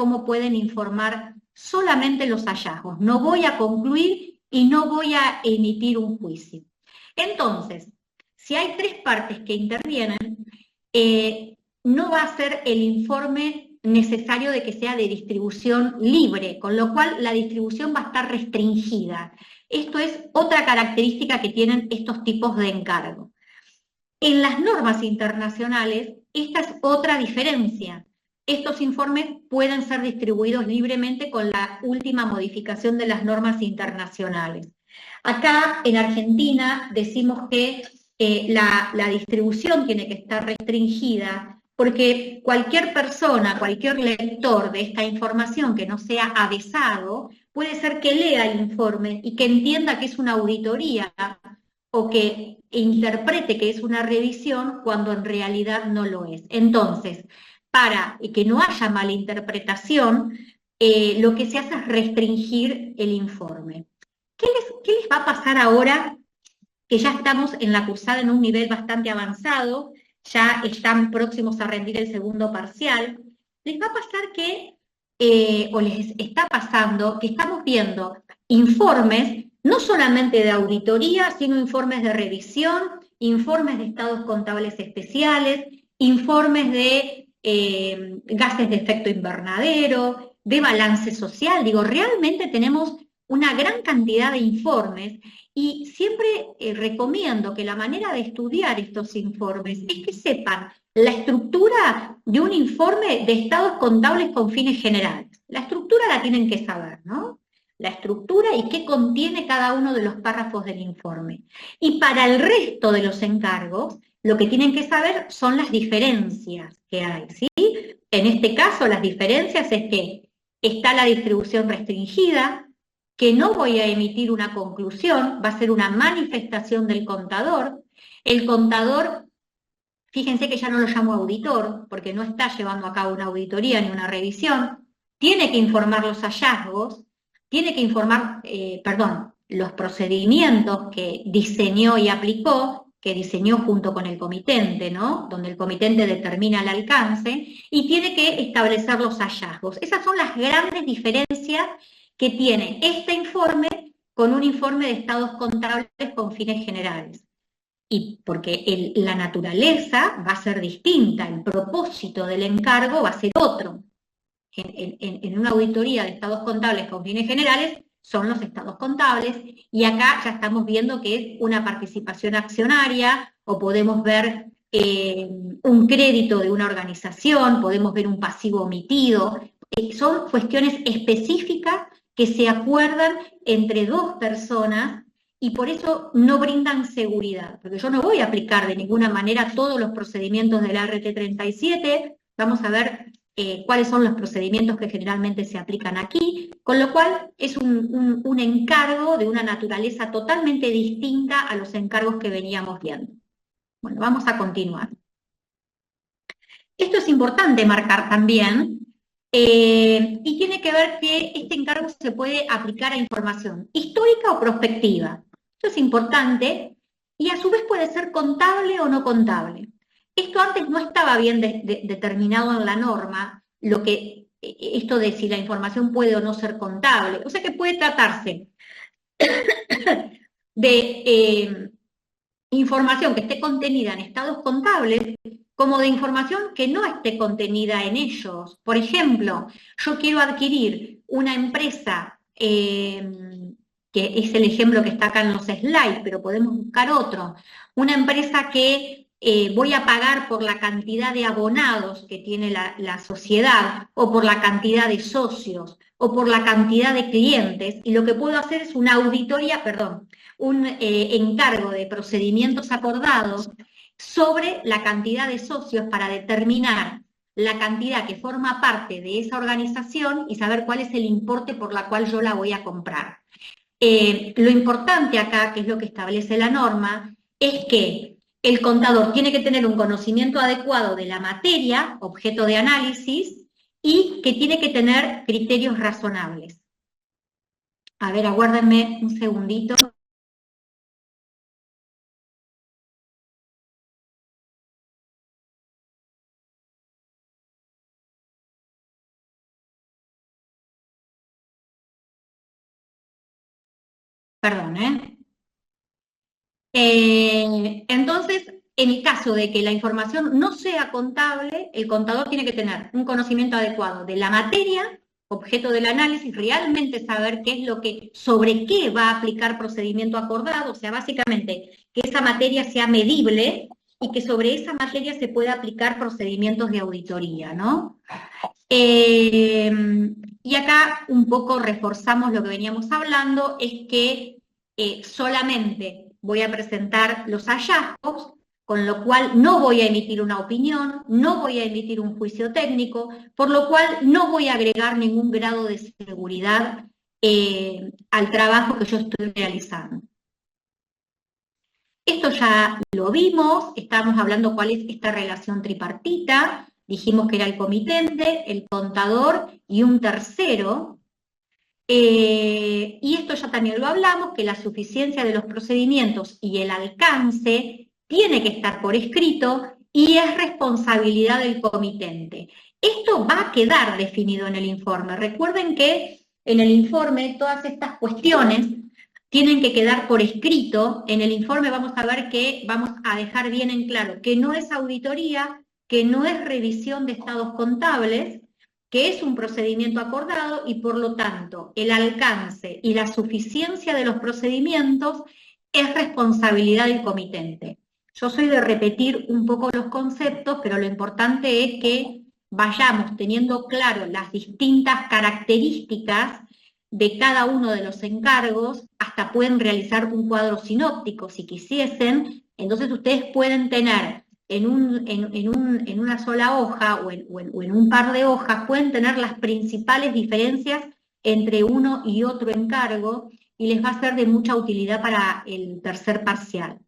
cómo pueden informar solamente los hallazgos. No voy a concluir y no voy a emitir un juicio. Entonces, si hay tres partes que intervienen, no va a ser el informe necesario de que sea de distribución libre, con lo cual la distribución va a estar restringida. Esto es otra característica que tienen estos tipos de encargo. En las normas internacionales, esta es otra diferencia. Estos informes pueden ser distribuidos libremente con la última modificación de las normas internacionales. Acá en Argentina decimos que la distribución tiene que estar restringida porque cualquier persona, cualquier lector de esta información que no sea avesado, puede ser que lea el informe y que entienda que es una auditoría o que interprete que es una revisión cuando en realidad no lo es. Entonces, para que no haya malinterpretación, lo que se hace es restringir el informe. ¿Qué les va a pasar ahora que ya estamos en la cursada en un nivel bastante avanzado, ya están próximos a rendir el segundo parcial? Les va a pasar que, o les está pasando, que estamos viendo informes, no solamente de auditoría, sino informes de revisión, informes de estados contables especiales, informes de gases de efecto invernadero, de balance social. Digo, realmente tenemos una gran cantidad de informes y siempre recomiendo que la manera de estudiar estos informes es que sepan la estructura de un informe de estados contables con fines generales. La estructura la tienen que saber, ¿no? La estructura y qué contiene cada uno de los párrafos del informe. Y para el resto de los encargos, lo que tienen que saber son las diferencias que hay, ¿sí? En este caso, las diferencias es que está la distribución restringida, que no voy a emitir una conclusión, va a ser una manifestación del contador. El contador, fíjense que ya no lo llamo auditor, porque no está llevando a cabo una auditoría ni una revisión, tiene que informar los hallazgos, tiene que informar, los procedimientos que diseñó y aplicó, que diseñó junto con el comitente, ¿no? Donde el comitente determina el alcance, y tiene que establecer los hallazgos. Esas son las grandes diferencias que tiene este informe con un informe de estados contables con fines generales. Y porque la naturaleza va a ser distinta, el propósito del encargo va a ser otro. En una auditoría de estados contables con fines generales son los estados contables, y acá ya estamos viendo que es una participación accionaria, o podemos ver un crédito de una organización, podemos ver un pasivo omitido. Son cuestiones específicas que se acuerdan entre dos personas y por eso no brindan seguridad, porque yo no voy a aplicar de ninguna manera todos los procedimientos de la RT37, vamos a ver cuáles son los procedimientos que generalmente se aplican aquí, con lo cual es un encargo de una naturaleza totalmente distinta a los encargos que veníamos viendo. Bueno, vamos a continuar. Esto es importante marcar también, y tiene que ver que este encargo se puede aplicar a información histórica o prospectiva. Esto es importante y a su vez puede ser contable o no contable. Esto antes no estaba bien determinado en la norma, esto de si la información puede o no ser contable. O sea que puede tratarse de información que esté contenida en estados contables, como de información que no esté contenida en ellos. Por ejemplo, yo quiero adquirir una empresa, que es el ejemplo que está acá en los slides, pero podemos buscar otro, una empresa que voy a pagar por la cantidad de abonados que tiene la sociedad, o por la cantidad de socios, o por la cantidad de clientes, y lo que puedo hacer es una auditoría, un encargo de procedimientos acordados sobre la cantidad de socios para determinar la cantidad que forma parte de esa organización y saber cuál es el importe por la cual yo la voy a comprar. Lo importante acá, que es lo que establece la norma, es que el contador tiene que tener un conocimiento adecuado de la materia, objeto de análisis, y que tiene que tener criterios razonables. A ver, aguárdenme un segundito. Perdón, entonces, en el caso de que la información no sea contable, el contador tiene que tener un conocimiento adecuado de la materia, objeto del análisis, realmente saber qué es lo que, sobre qué va a aplicar procedimiento acordado, o sea, básicamente que esa materia sea medible y que sobre esa materia se pueda aplicar procedimientos de auditoría, ¿no? Y acá un poco reforzamos lo que veníamos hablando, es que solamente voy a presentar los hallazgos, con lo cual no voy a emitir una opinión, no voy a emitir un juicio técnico, por lo cual no voy a agregar ningún grado de seguridad al trabajo que yo estoy realizando. Esto ya lo vimos, estábamos hablando cuál es esta relación tripartita, dijimos que era el comitente, el contador y un tercero, y esto ya también lo hablamos, que la suficiencia de los procedimientos y el alcance tiene que estar por escrito y es responsabilidad del comitente. Esto va a quedar definido en el informe. Recuerden que en el informe todas estas cuestiones tienen que quedar por escrito. En el informe vamos a ver que vamos a dejar bien en claro que no es auditoría, que no es revisión de estados contables, que es un procedimiento acordado y por lo tanto el alcance y la suficiencia de los procedimientos es responsabilidad del comitente. Yo soy de repetir un poco los conceptos, pero lo importante es que vayamos teniendo claro las distintas características de cada uno de los encargos, hasta pueden realizar un cuadro sinóptico si quisiesen, entonces ustedes pueden tener en una sola hoja o en un par de hojas, pueden tener las principales diferencias entre uno y otro encargo y les va a ser de mucha utilidad para el tercer parcial.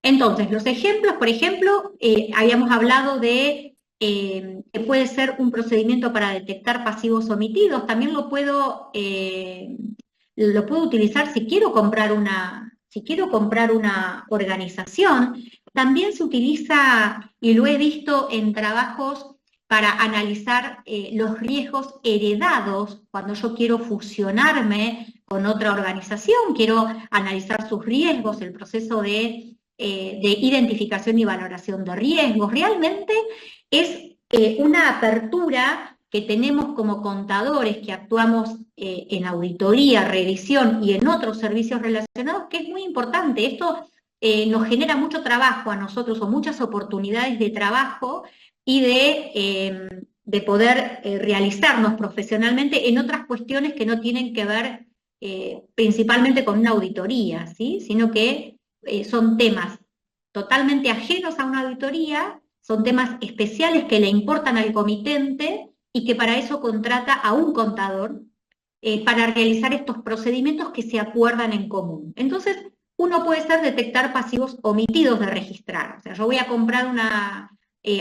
Entonces, los ejemplos, por ejemplo, habíamos hablado de que puede ser un procedimiento para detectar pasivos omitidos, también lo puedo utilizar si quiero comprar una organización. También se utiliza, y lo he visto en trabajos para analizar los riesgos heredados cuando yo quiero fusionarme con otra organización, quiero analizar sus riesgos, el proceso de identificación y valoración de riesgos. Realmente es una apertura que tenemos como contadores que actuamos en auditoría, revisión y en otros servicios relacionados, que es muy importante. Esto nos genera mucho trabajo a nosotros o muchas oportunidades de trabajo y de poder realizarnos profesionalmente en otras cuestiones que no tienen que ver principalmente con una auditoría, ¿sí? Sino que son temas totalmente ajenos a una auditoría, son temas especiales que le importan al comitente y que para eso contrata a un contador para realizar estos procedimientos que se acuerdan en común. Entonces, uno puede ser detectar pasivos omitidos de registrar. O sea, yo voy a comprar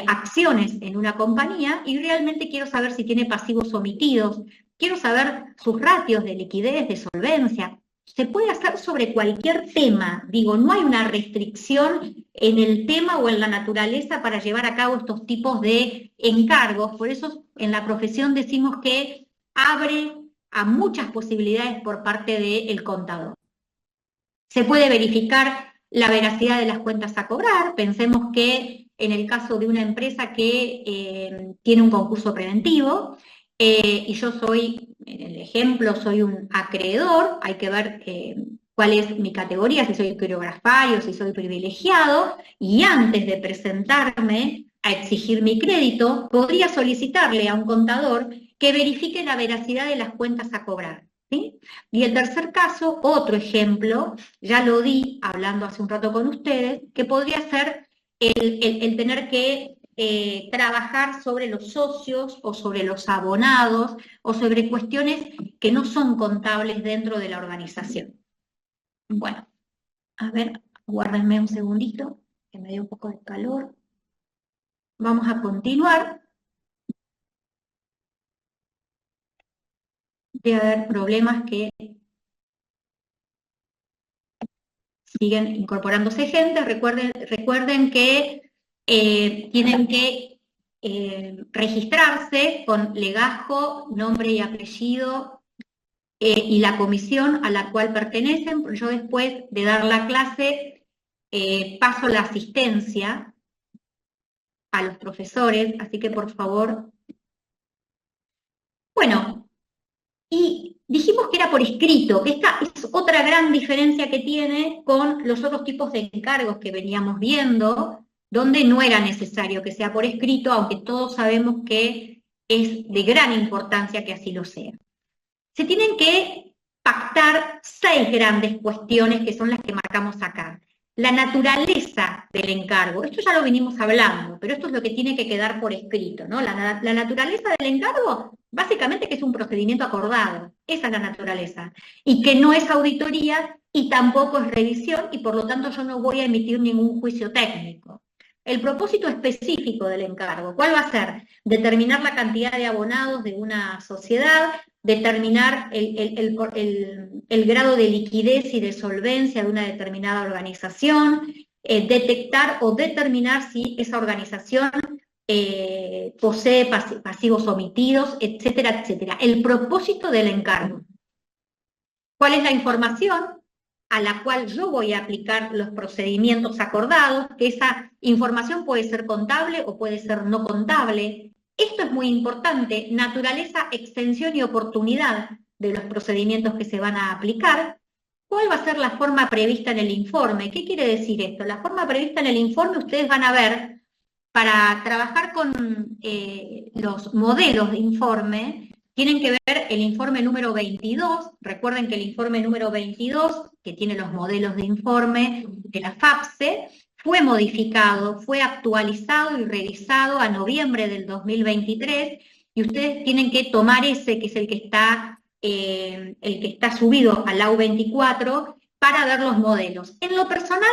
acciones en una compañía y realmente quiero saber si tiene pasivos omitidos, quiero saber sus ratios de liquidez, de solvencia. Se puede hacer sobre cualquier tema, digo, no hay una restricción en el tema o en la naturaleza para llevar a cabo estos tipos de encargos, por eso en la profesión decimos que abre a muchas posibilidades por parte del contador. Se puede verificar la veracidad de las cuentas a cobrar, pensemos que en el caso de una empresa que tiene un concurso preventivo, y yo soy, en el ejemplo, soy un acreedor, hay que ver cuál es mi categoría, si soy coreografario, si soy privilegiado, y antes de presentarme a exigir mi crédito, podría solicitarle a un contador que verifique la veracidad de las cuentas a cobrar, ¿sí? Y el tercer caso, otro ejemplo, ya lo di hablando hace un rato con ustedes, que podría ser el tener que trabajar sobre los socios o sobre los abonados o sobre cuestiones que no son contables dentro de la organización. Bueno, a ver, guárdenme un segundito, que me dio un poco de calor. Vamos a continuar. Debe haber problemas que siguen incorporándose gente. Recuerden que tienen que registrarse con legajo, nombre y apellido y la comisión a la cual pertenecen. Yo después de dar la clase paso la asistencia a los profesores, así que por favor. Bueno, y dijimos que era por escrito, que esta es otra gran diferencia que tiene con los otros tipos de encargos que veníamos viendo, donde no era necesario que sea por escrito, aunque todos sabemos que es de gran importancia que así lo sea. Se tienen que pactar 6 grandes cuestiones que son las que marcamos acá. La naturaleza del encargo, esto ya lo venimos hablando, pero esto es lo que tiene que quedar por escrito, ¿no? La naturaleza del encargo, básicamente que es un procedimiento acordado, esa es la naturaleza, y que no es auditoría y tampoco es revisión, y por lo tanto yo no voy a emitir ningún juicio técnico. El propósito específico del encargo, ¿cuál va a ser? Determinar la cantidad de abonados de una sociedad, determinar el grado de liquidez y de solvencia de una determinada organización, detectar o determinar si esa organización posee pasivos omitidos, etcétera, etcétera. El propósito del encargo. ¿Cuál es la información a la cual yo voy a aplicar los procedimientos acordados? Que esa información puede ser contable o puede ser no contable. Esto es muy importante, naturaleza, extensión y oportunidad de los procedimientos que se van a aplicar. ¿Cuál va a ser la forma prevista en el informe? ¿Qué quiere decir esto? La forma prevista en el informe ustedes van a ver, para trabajar con los modelos de informe, tienen que ver el informe número 22, recuerden que el informe número 22, que tiene los modelos de informe de la FAPSE, fue modificado, fue actualizado y revisado a noviembre del 2023, y ustedes tienen que tomar ese, que es el que está subido al AU24, para ver los modelos. En lo personal,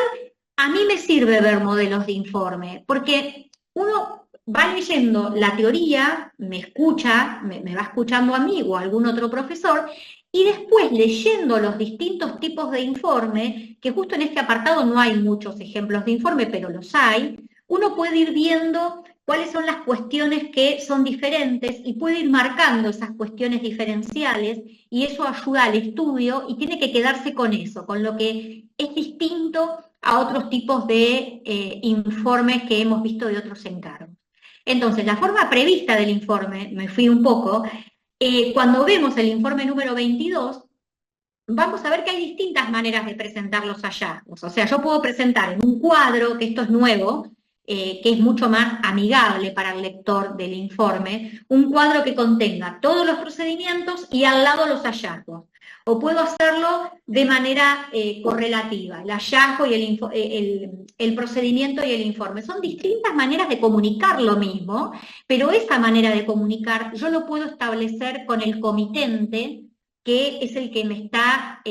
a mí me sirve ver modelos de informe, porque uno va leyendo la teoría, me escucha, me va escuchando a mí o a algún otro profesor, y después leyendo los distintos tipos de informe, que justo en este apartado no hay muchos ejemplos de informe, pero los hay, uno puede ir viendo cuáles son las cuestiones que son diferentes y puede ir marcando esas cuestiones diferenciales, y eso ayuda al estudio y tiene que quedarse con eso, con lo que es distinto a otros tipos de informes que hemos visto de otros encargos. Entonces, la forma prevista del informe, me fui un poco, cuando vemos el informe número 22, vamos a ver que hay distintas maneras de presentar los hallazgos. O sea, yo puedo presentar en un cuadro, que esto es nuevo, que es mucho más amigable para el lector del informe, un cuadro que contenga todos los procedimientos y al lado los hallazgos. O puedo hacerlo de manera correlativa, el hallazgo y el procedimiento y el informe. Son distintas maneras de comunicar lo mismo, pero esa manera de comunicar yo lo puedo establecer con el comitente, que es el que me está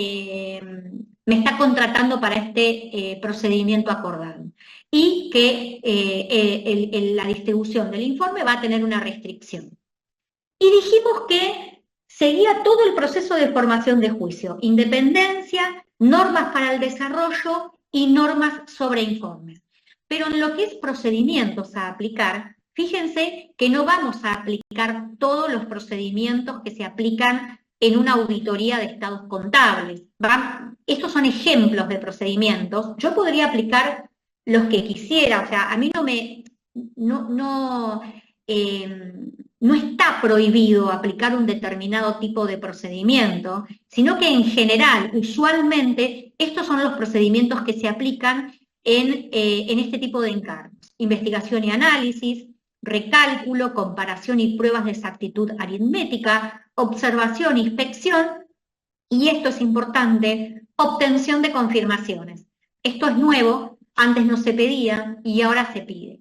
contratando para este procedimiento acordado. Y que la distribución del informe va a tener una restricción. Y dijimos que seguía todo el proceso de formación de juicio: independencia, normas para el desarrollo y normas sobre informes. Pero en lo que es procedimientos a aplicar, fíjense que no vamos a aplicar todos los procedimientos que se aplican en una auditoría de estados contables. Estos son ejemplos de procedimientos. Yo podría aplicar los que quisiera, o sea, a mí no está prohibido aplicar un determinado tipo de procedimiento, sino que en general, usualmente, estos son los procedimientos que se aplican en este tipo de encargos: investigación y análisis, recálculo, comparación y pruebas de exactitud aritmética, observación e inspección, y esto es importante, obtención de confirmaciones. Esto es nuevo, antes no se pedía y ahora se pide.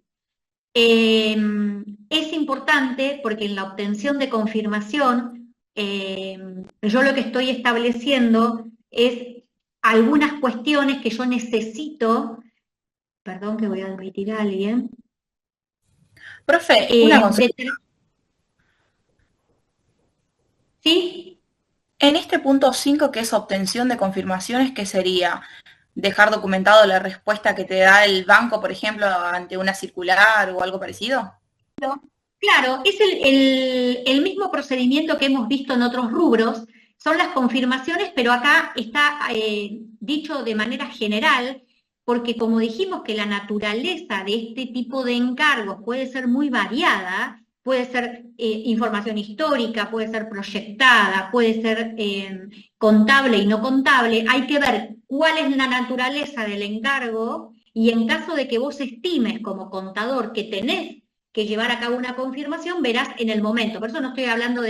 Es importante porque en la obtención de confirmación, yo lo que estoy estableciendo es algunas cuestiones que yo necesito. Perdón, que voy a admitir a alguien. Profe, una consulta. ¿Sí? En este punto 5, que es obtención de confirmaciones, ¿qué sería? ¿Dejar documentado la respuesta que te da el banco, por ejemplo, ante una circular o algo parecido? Claro, es el mismo procedimiento que hemos visto en otros rubros, son las confirmaciones, pero acá está dicho de manera general, porque como dijimos que la naturaleza de este tipo de encargos puede ser muy variada, puede ser información histórica, puede ser proyectada, puede ser contable y no contable, hay que ver cuál es la naturaleza del encargo y en caso de que vos estimes como contador que tenés que llevar a cabo una confirmación, verás en el momento. Por eso no estoy hablando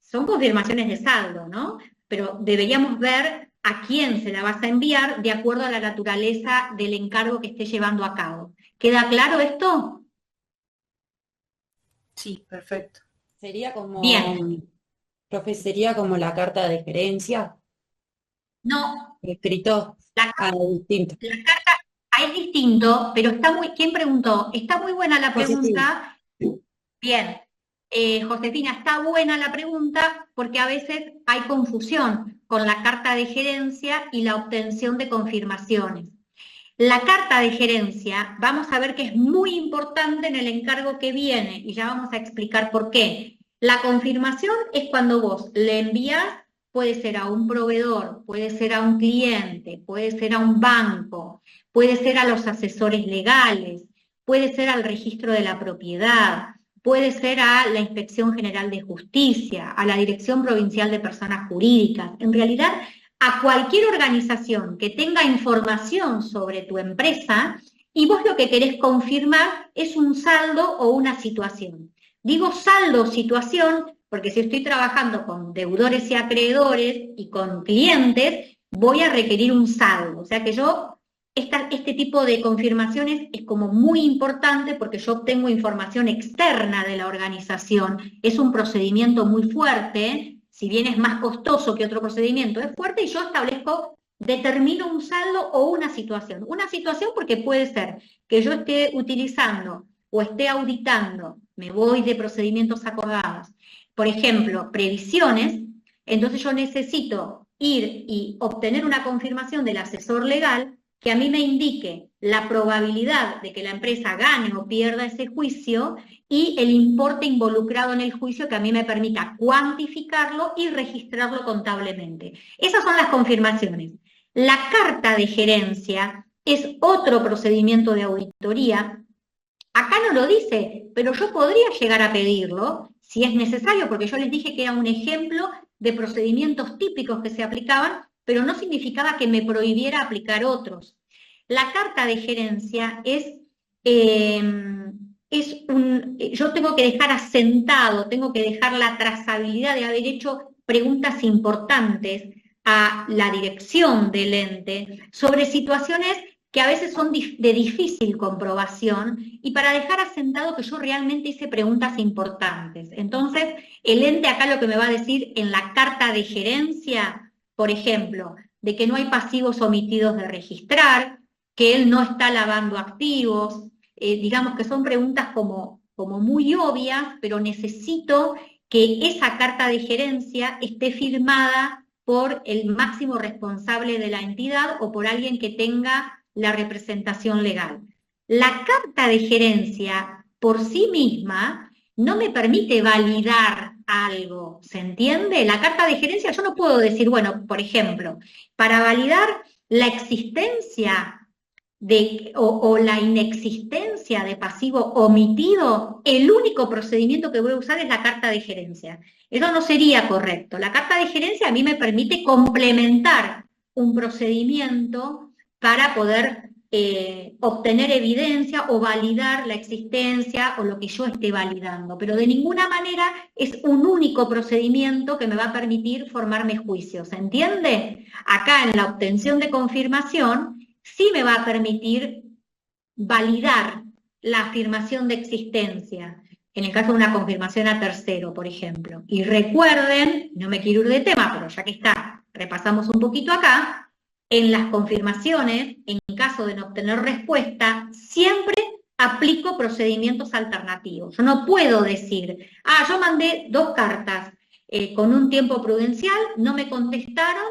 son confirmaciones de saldo, ¿no? Pero deberíamos ver a quién se la vas a enviar de acuerdo a la naturaleza del encargo que esté llevando a cabo. ¿Queda claro esto? Sí, perfecto. Sería Bien. profe, sería como la carta de gerencia, No, escrito la, distinto. la carta es distinto, pero ¿quién preguntó? Está muy buena la Positivo. pregunta. Bien, Josefina, está buena la pregunta porque a veces hay confusión con la carta de gerencia y la obtención de confirmaciones. La carta de gerencia, vamos a ver que es muy importante en el encargo que viene y ya vamos a explicar por qué. La confirmación es cuando vos le envías, puede ser a un proveedor, puede ser a un cliente, puede ser a un banco, puede ser a los asesores legales, puede ser al registro de la propiedad, puede ser a la Inspección General de Justicia, a la Dirección Provincial de Personas Jurídicas. En realidad, a cualquier organización que tenga información sobre tu empresa y vos lo que querés confirmar es un saldo o una situación. Digo saldo o situación porque si estoy trabajando con deudores y acreedores y con clientes, voy a requerir un saldo. O sea que este tipo de confirmaciones es como muy importante porque yo obtengo información externa de la organización. Es un procedimiento muy fuerte, si bien es más costoso que otro procedimiento, es fuerte y yo determino un saldo o una situación. Una situación porque puede ser que yo esté utilizando o esté auditando, me voy de procedimientos acordados, por ejemplo, previsiones, entonces yo necesito ir y obtener una confirmación del asesor legal que a mí me indique la probabilidad de que la empresa gane o pierda ese juicio y el importe involucrado en el juicio que a mí me permita cuantificarlo y registrarlo contablemente. Esas son las confirmaciones. La carta de gerencia es otro procedimiento de auditoría. Acá no lo dice, pero yo podría llegar a pedirlo si es necesario, porque yo les dije que era un ejemplo de procedimientos típicos que se aplicaban, pero no significaba que me prohibiera aplicar otros. La carta de gerencia yo tengo que dejar asentado, tengo que dejar la trazabilidad de haber hecho preguntas importantes a la dirección del ente sobre situaciones que a veces son de difícil comprobación y para dejar asentado que yo realmente hice preguntas importantes. Entonces, el ente acá lo que me va a decir en la carta de gerencia, por ejemplo, de que no hay pasivos omitidos de registrar, que él no está lavando activos, digamos que son preguntas como muy obvias, pero necesito que esa carta de gerencia esté firmada por el máximo responsable de la entidad o por alguien que tenga la representación legal. La carta de gerencia por sí misma no me permite validar algo, ¿se entiende? La carta de gerencia yo no puedo decir, bueno, por ejemplo, para validar la existencia o la inexistencia de pasivo omitido, el único procedimiento que voy a usar es la carta de gerencia. Eso no sería correcto. La carta de gerencia a mí me permite complementar un procedimiento para poder obtener evidencia o validar la existencia o lo que yo esté validando, pero de ninguna manera es un único procedimiento que me va a permitir formarme juicios, ¿se entiende? Acá en la obtención de confirmación sí me va a permitir validar la afirmación de existencia, en el caso de una confirmación a tercero, por ejemplo. Y recuerden, no me quiero ir de tema, pero ya que está, repasamos un poquito acá, en las confirmaciones, en caso de no obtener respuesta, siempre aplico procedimientos alternativos. Yo no puedo decir, yo mandé 2 cartas con un tiempo prudencial, no me contestaron,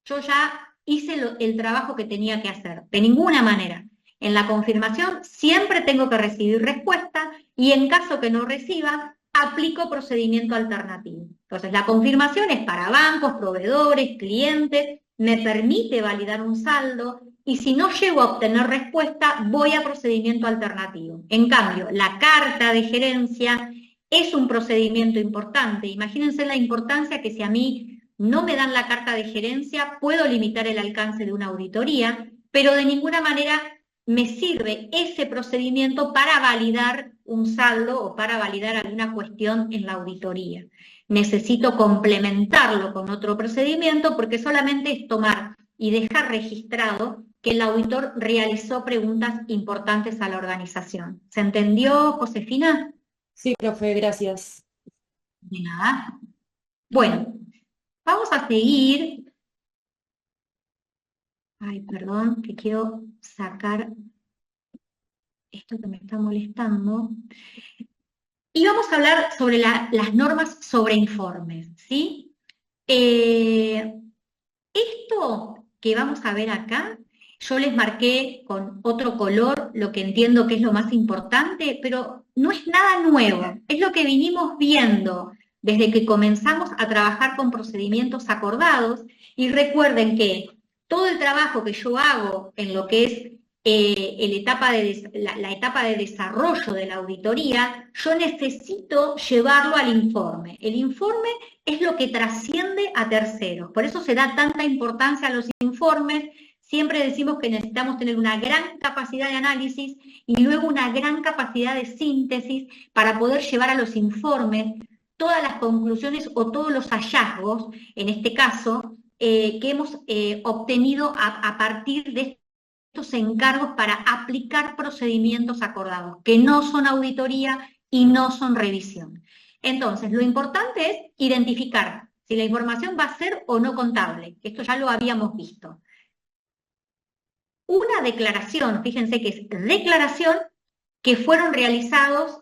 yo ya hice el trabajo que tenía que hacer. De ninguna manera. En la confirmación siempre tengo que recibir respuesta y en caso que no reciba, aplico procedimiento alternativo. Entonces, la confirmación es para bancos, proveedores, clientes, me permite validar un saldo, y si no llego a obtener respuesta, voy a procedimiento alternativo. En cambio, la carta de gerencia es un procedimiento importante. Imagínense la importancia que si a mí no me dan la carta de gerencia, puedo limitar el alcance de una auditoría, pero de ninguna manera me sirve ese procedimiento para validar un saldo o para validar alguna cuestión en la auditoría. Necesito complementarlo con otro procedimiento porque solamente es tomar y dejar registrado que el auditor realizó preguntas importantes a la organización. ¿Se entendió, Josefina? Sí, profe, gracias. De nada. Bueno, vamos a seguir. Ay, perdón, que quiero sacar esto que me está molestando. Y vamos a hablar sobre las normas sobre informes, ¿sí? Esto que vamos a ver acá, yo les marqué con otro color lo que entiendo que es lo más importante, pero no es nada nuevo, es lo que vinimos viendo desde que comenzamos a trabajar con procedimientos acordados, y recuerden que todo el trabajo que yo hago en lo que es la etapa de desarrollo de la auditoría, yo necesito llevarlo al informe. El informe es lo que trasciende a terceros, por eso se da tanta importancia a los informes. Siempre decimos que necesitamos tener una gran capacidad de análisis y luego una gran capacidad de síntesis para poder llevar a los informes todas las conclusiones o todos los hallazgos, en este caso, que hemos obtenido a partir de estos encargos para aplicar procedimientos acordados, que no son auditoría y no son revisión. Entonces, lo importante es identificar si la información va a ser o no contable. Esto ya lo habíamos visto. Una declaración, fíjense que es declaración, que fueron realizados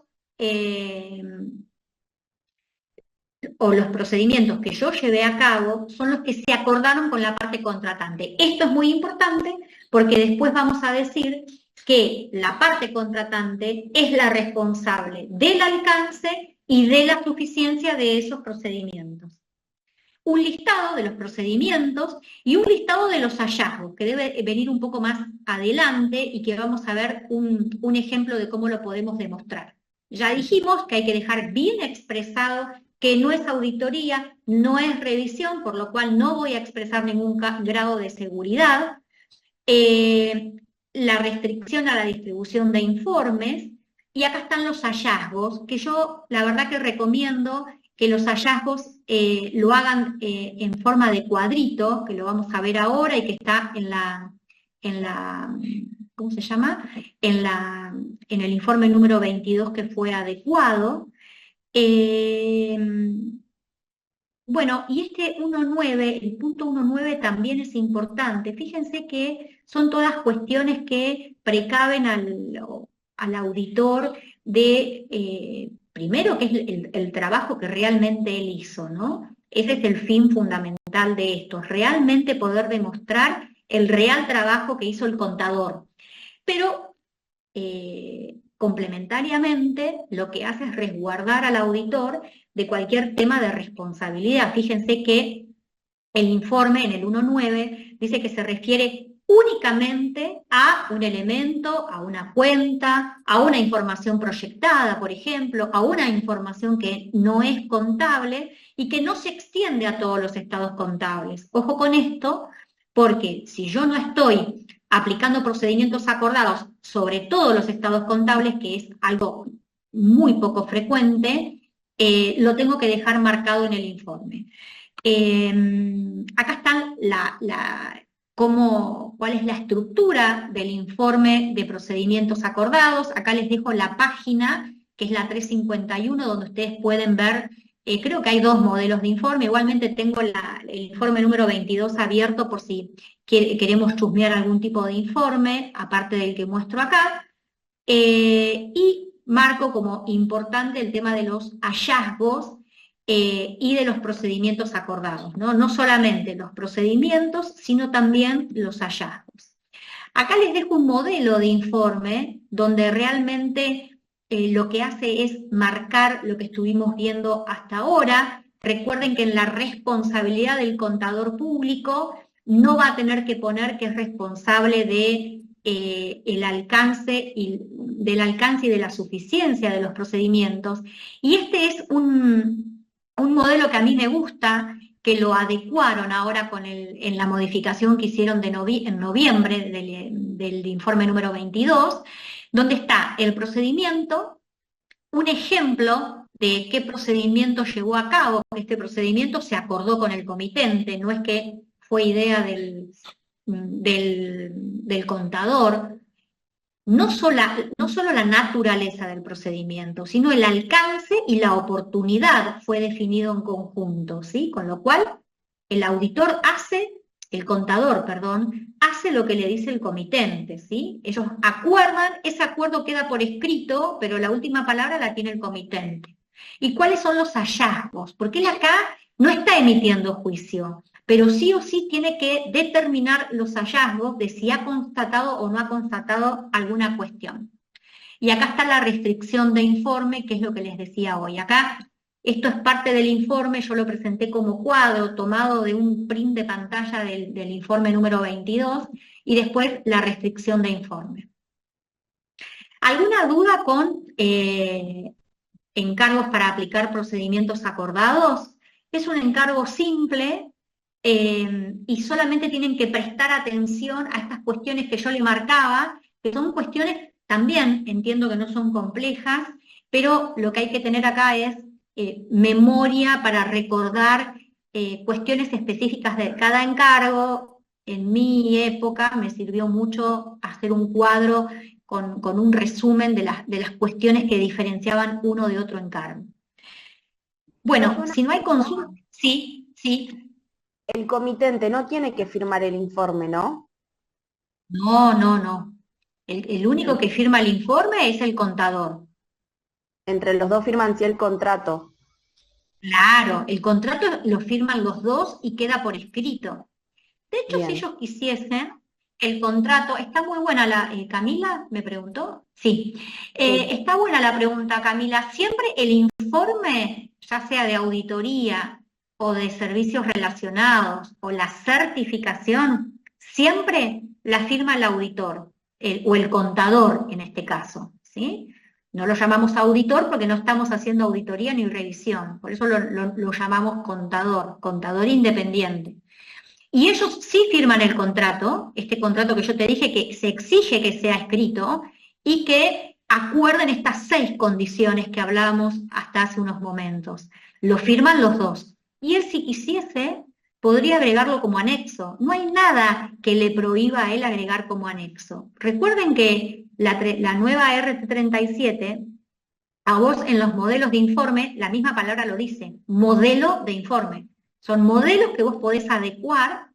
o los procedimientos que yo llevé a cabo son los que se acordaron con la parte contratante. Esto es muy importante porque después vamos a decir que la parte contratante es la responsable del alcance y de la suficiencia de esos procedimientos. Un listado de los procedimientos y un listado de los hallazgos, que debe venir un poco más adelante y que vamos a ver un ejemplo de cómo lo podemos demostrar. Ya dijimos que hay que dejar bien expresado que no es auditoría, no es revisión, por lo cual no voy a expresar ningún grado de seguridad. La restricción a la distribución de informes, y acá están los hallazgos, que yo la verdad que recomiendo que los hallazgos lo hagan en forma de cuadrito, que lo vamos a ver ahora y que está en la ¿cómo se llama? En el informe número 22 que fue adecuado. Bueno, y este 1.9, el punto 1.9 también es importante. Fíjense que son todas cuestiones que precaven al auditor de, primero, que es el trabajo que realmente él hizo, ¿no? Ese es el fin fundamental de esto, realmente poder demostrar el real trabajo que hizo el contador. Pero complementariamente lo que hace es resguardar al auditor de cualquier tema de responsabilidad. Fíjense que el informe en el 1.9 dice que se refiere únicamente a un elemento, a una cuenta, a una información proyectada, por ejemplo, a una información que no es contable y que no se extiende a todos los estados contables. Ojo con esto, porque si yo no estoy aplicando procedimientos acordados sobre todos los estados contables, que es algo muy poco frecuente, lo tengo que dejar marcado en el informe. Acá están cuál es la estructura del informe de procedimientos acordados. Acá les dejo la página, que es la 351, donde ustedes pueden ver, creo que hay dos modelos de informe. Igualmente tengo el informe número 22 abierto por si queremos chusmear algún tipo de informe, aparte del que muestro acá. Y marco como importante el tema de los hallazgos y de los procedimientos acordados, ¿no? No solamente los procedimientos, sino también los hallazgos. Acá les dejo un modelo de informe donde realmente lo que hace es marcar lo que estuvimos viendo hasta ahora. Recuerden que en la responsabilidad del contador público no va a tener que poner que es responsable de del alcance y de la suficiencia de los procedimientos. Y este es un modelo que a mí me gusta, que lo adecuaron ahora en la modificación que hicieron en noviembre del informe número 22, donde está el procedimiento, un ejemplo de qué procedimiento llevó a cabo. Este procedimiento se acordó con el comitente, no es que fue idea del contador. No solo la naturaleza del procedimiento, sino el alcance y la oportunidad fue definido en conjunto, ¿sí? Con lo cual, el contador, hace lo que le dice el comitente, ¿sí? Ellos acuerdan, ese acuerdo queda por escrito, pero la última palabra la tiene el comitente. ¿Y cuáles son los hallazgos? Porque él acá no está emitiendo juicio, pero sí o sí tiene que determinar los hallazgos de si ha constatado o no ha constatado alguna cuestión. Y acá está la restricción de informe, que es lo que les decía hoy. Acá, esto es parte del informe, yo lo presenté como cuadro, tomado de un print de pantalla del informe número 22, y después la restricción de informe. ¿Alguna duda con encargos para aplicar procedimientos acordados? Es un encargo simple, y solamente tienen que prestar atención a estas cuestiones que yo le marcaba, que son cuestiones también, entiendo que no son complejas, pero lo que hay que tener acá es memoria para recordar cuestiones específicas de cada encargo. En mi época me sirvió mucho hacer un cuadro con un resumen de las cuestiones que diferenciaban uno de otro encargo. Bueno, si no hay consulta, sí. El comitente no tiene que firmar el informe, ¿no? No. El único que firma el informe es el contador. Entre los dos firman sí el contrato. Claro, el contrato lo firman los dos y queda por escrito. De hecho, Bien. si ellos quisiesen, el contrato, está muy buena Camila, me preguntó. Sí, está buena la pregunta, Camila. Siempre el informe, ya sea de auditoría o de servicios relacionados, o la certificación, siempre la firma el auditor, o el contador en este caso, ¿sí? No lo llamamos auditor porque no estamos haciendo auditoría ni revisión, por eso lo llamamos contador independiente. Y ellos sí firman el contrato, este contrato que yo te dije que se exige que sea escrito, y que acuerden estas 6 condiciones que hablábamos hasta hace unos momentos. Lo firman los dos. Y él, si quisiese, podría agregarlo como anexo. No hay nada que le prohíba a él agregar como anexo. Recuerden que la nueva RT37, a vos en los modelos de informe, la misma palabra lo dice, modelo de informe. Son modelos que vos podés adecuar.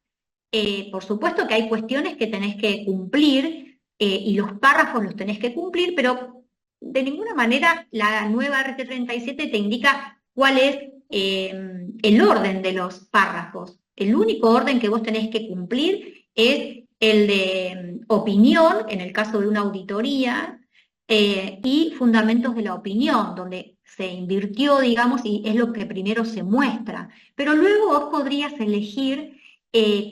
Por supuesto que hay cuestiones que tenés que cumplir, y los párrafos los tenés que cumplir, pero de ninguna manera la nueva RT37 te indica cuál es el orden de los párrafos. El único orden que vos tenés que cumplir es el de opinión, en el caso de una auditoría, y fundamentos de la opinión, donde se invirtió, digamos, y es lo que primero se muestra. Pero luego vos podrías elegir,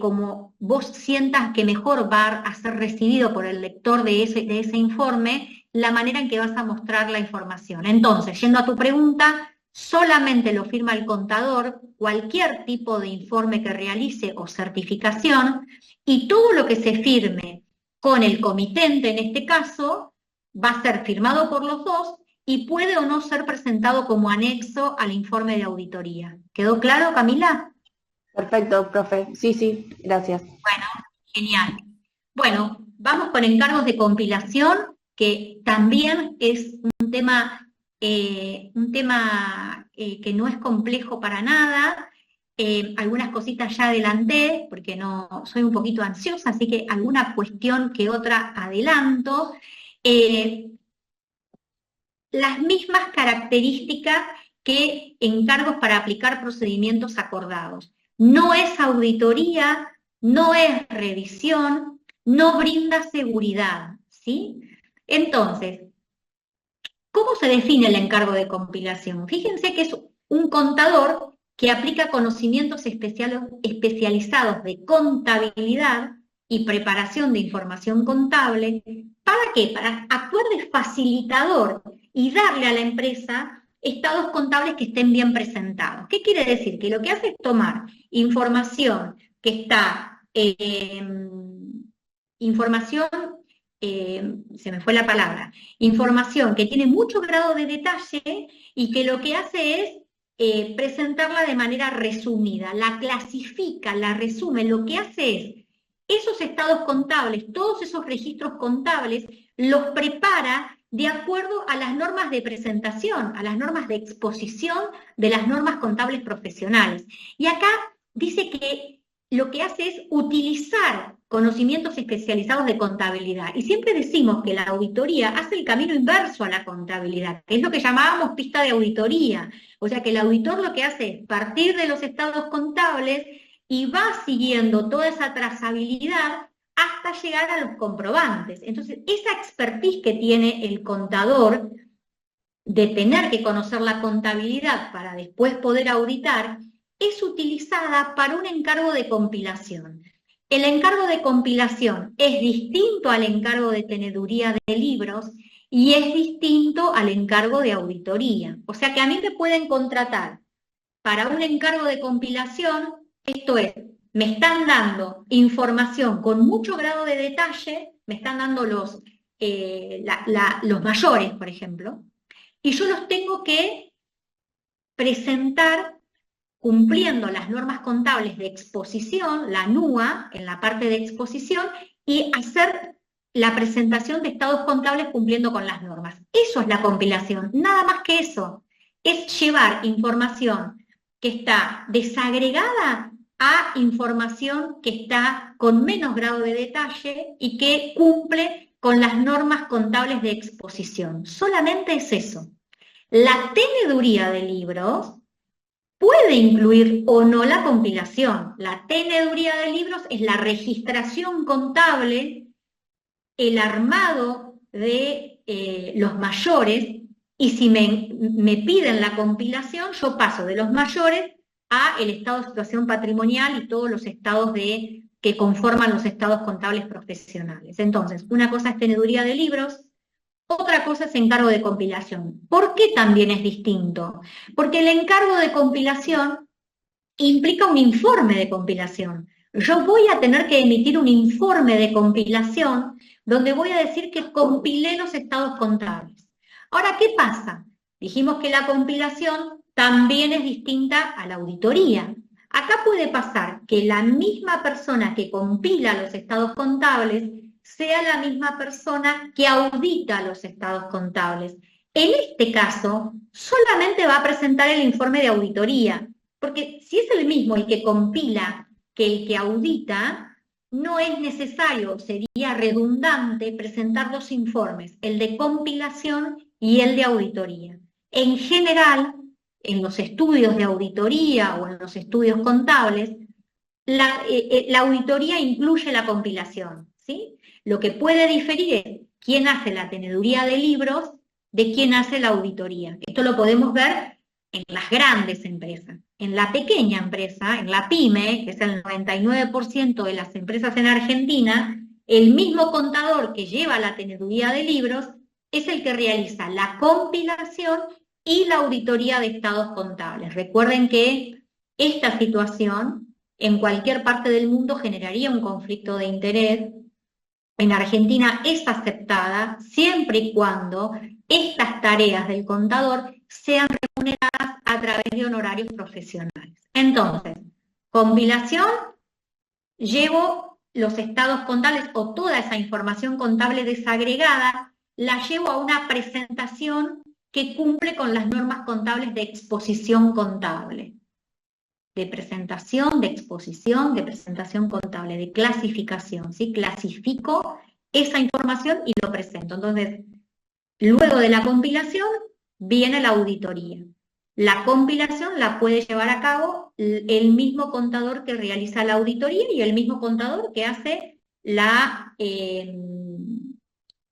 como vos sientas que mejor va a ser recibido por el lector de ese informe, la manera en que vas a mostrar la información. Entonces, yendo a tu pregunta, solamente lo firma el contador, cualquier tipo de informe que realice o certificación, y todo lo que se firme con el comitente, en este caso, va a ser firmado por los dos y puede o no ser presentado como anexo al informe de auditoría. ¿Quedó claro, Camila? Perfecto, profe. Sí, gracias. Bueno, genial. Bueno, vamos con encargos de compilación, que también es un tema que no es complejo para nada. Algunas cositas ya adelanté, porque no soy un poquito ansiosa, así que alguna cuestión que otra adelanto. Las mismas características que encargos para aplicar procedimientos acordados. No es auditoría, no es revisión, no brinda seguridad, ¿sí? Entonces, ¿Cómo se define el encargo de compilación? Fíjense que es un contador que aplica conocimientos especializados de contabilidad y preparación de información contable. ¿Para qué? Para actuar de facilitador y darle a la empresa estados contables que estén bien presentados. ¿Qué quiere decir? Que lo que hace es tomar información que está, se me fue la palabra, información que tiene mucho grado de detalle y que lo que hace es presentarla de manera resumida, la clasifica, la resume, lo que hace es esos estados contables, todos esos registros contables, los prepara de acuerdo a las normas de presentación, a las normas de exposición de las normas contables profesionales. Y acá dice que lo que hace es utilizar conocimientos especializados de contabilidad. Y siempre decimos que la auditoría hace el camino inverso a la contabilidad, que es lo que llamábamos pista de auditoría. O sea que el auditor lo que hace es partir de los estados contables y va siguiendo toda esa trazabilidad hasta llegar a los comprobantes. Entonces, esa expertise que tiene el contador de tener que conocer la contabilidad para después poder auditar, es utilizada para un encargo de compilación. El encargo de compilación es distinto al encargo de teneduría de libros y es distinto al encargo de auditoría. O sea que a mí me pueden contratar para un encargo de compilación, esto es, me están dando información con mucho grado de detalle, me están dando los mayores, por ejemplo, y yo los tengo que presentar cumpliendo las normas contables de exposición, la NUA, en la parte de exposición, y hacer la presentación de estados contables cumpliendo con las normas. Eso es la compilación, nada más que eso. Es llevar información que está desagregada a información que está con menos grado de detalle y que cumple con las normas contables de exposición. Solamente es eso. La teneduría de libros puede incluir o no la compilación. La teneduría de libros es la registración contable, el armado de los mayores, y si me piden la compilación, yo paso de los mayores a el estado de situación patrimonial y todos los estados que conforman los estados contables profesionales. Entonces, una cosa es teneduría de libros, otra cosa es encargo de compilación. ¿Por qué también es distinto? Porque el encargo de compilación implica un informe de compilación. Yo voy a tener que emitir un informe de compilación donde voy a decir que compilé los estados contables. Ahora, ¿qué pasa? Dijimos que la compilación también es distinta a la auditoría. Acá puede pasar que la misma persona que compila los estados contables sea la misma persona que audita los estados contables. En este caso, solamente va a presentar el informe de auditoría, porque si es el mismo el que compila que el que audita, no es necesario, sería redundante presentar dos informes, el de compilación y el de auditoría. En general, en los estudios de auditoría o en los estudios contables, la auditoría incluye la compilación, ¿sí? Lo que puede diferir es quién hace la teneduría de libros de quién hace la auditoría. Esto lo podemos ver en las grandes empresas. En la pequeña empresa, en la PYME, que es el 99% de las empresas en Argentina, el mismo contador que lleva la teneduría de libros es el que realiza la compilación y la auditoría de estados contables. Recuerden que esta situación en cualquier parte del mundo generaría un conflicto de interés. En Argentina es aceptada siempre y cuando estas tareas del contador sean remuneradas a través de honorarios profesionales. Entonces, compilación, llevo los estados contables o toda esa información contable desagregada, la llevo a una presentación que cumple con las normas contables de exposición contable. De presentación, de exposición, de presentación contable, de clasificación, ¿sí? Clasifico esa información y lo presento. Entonces, luego de la compilación viene la auditoría. La compilación la puede llevar a cabo el mismo contador que realiza la auditoría y el mismo contador que hace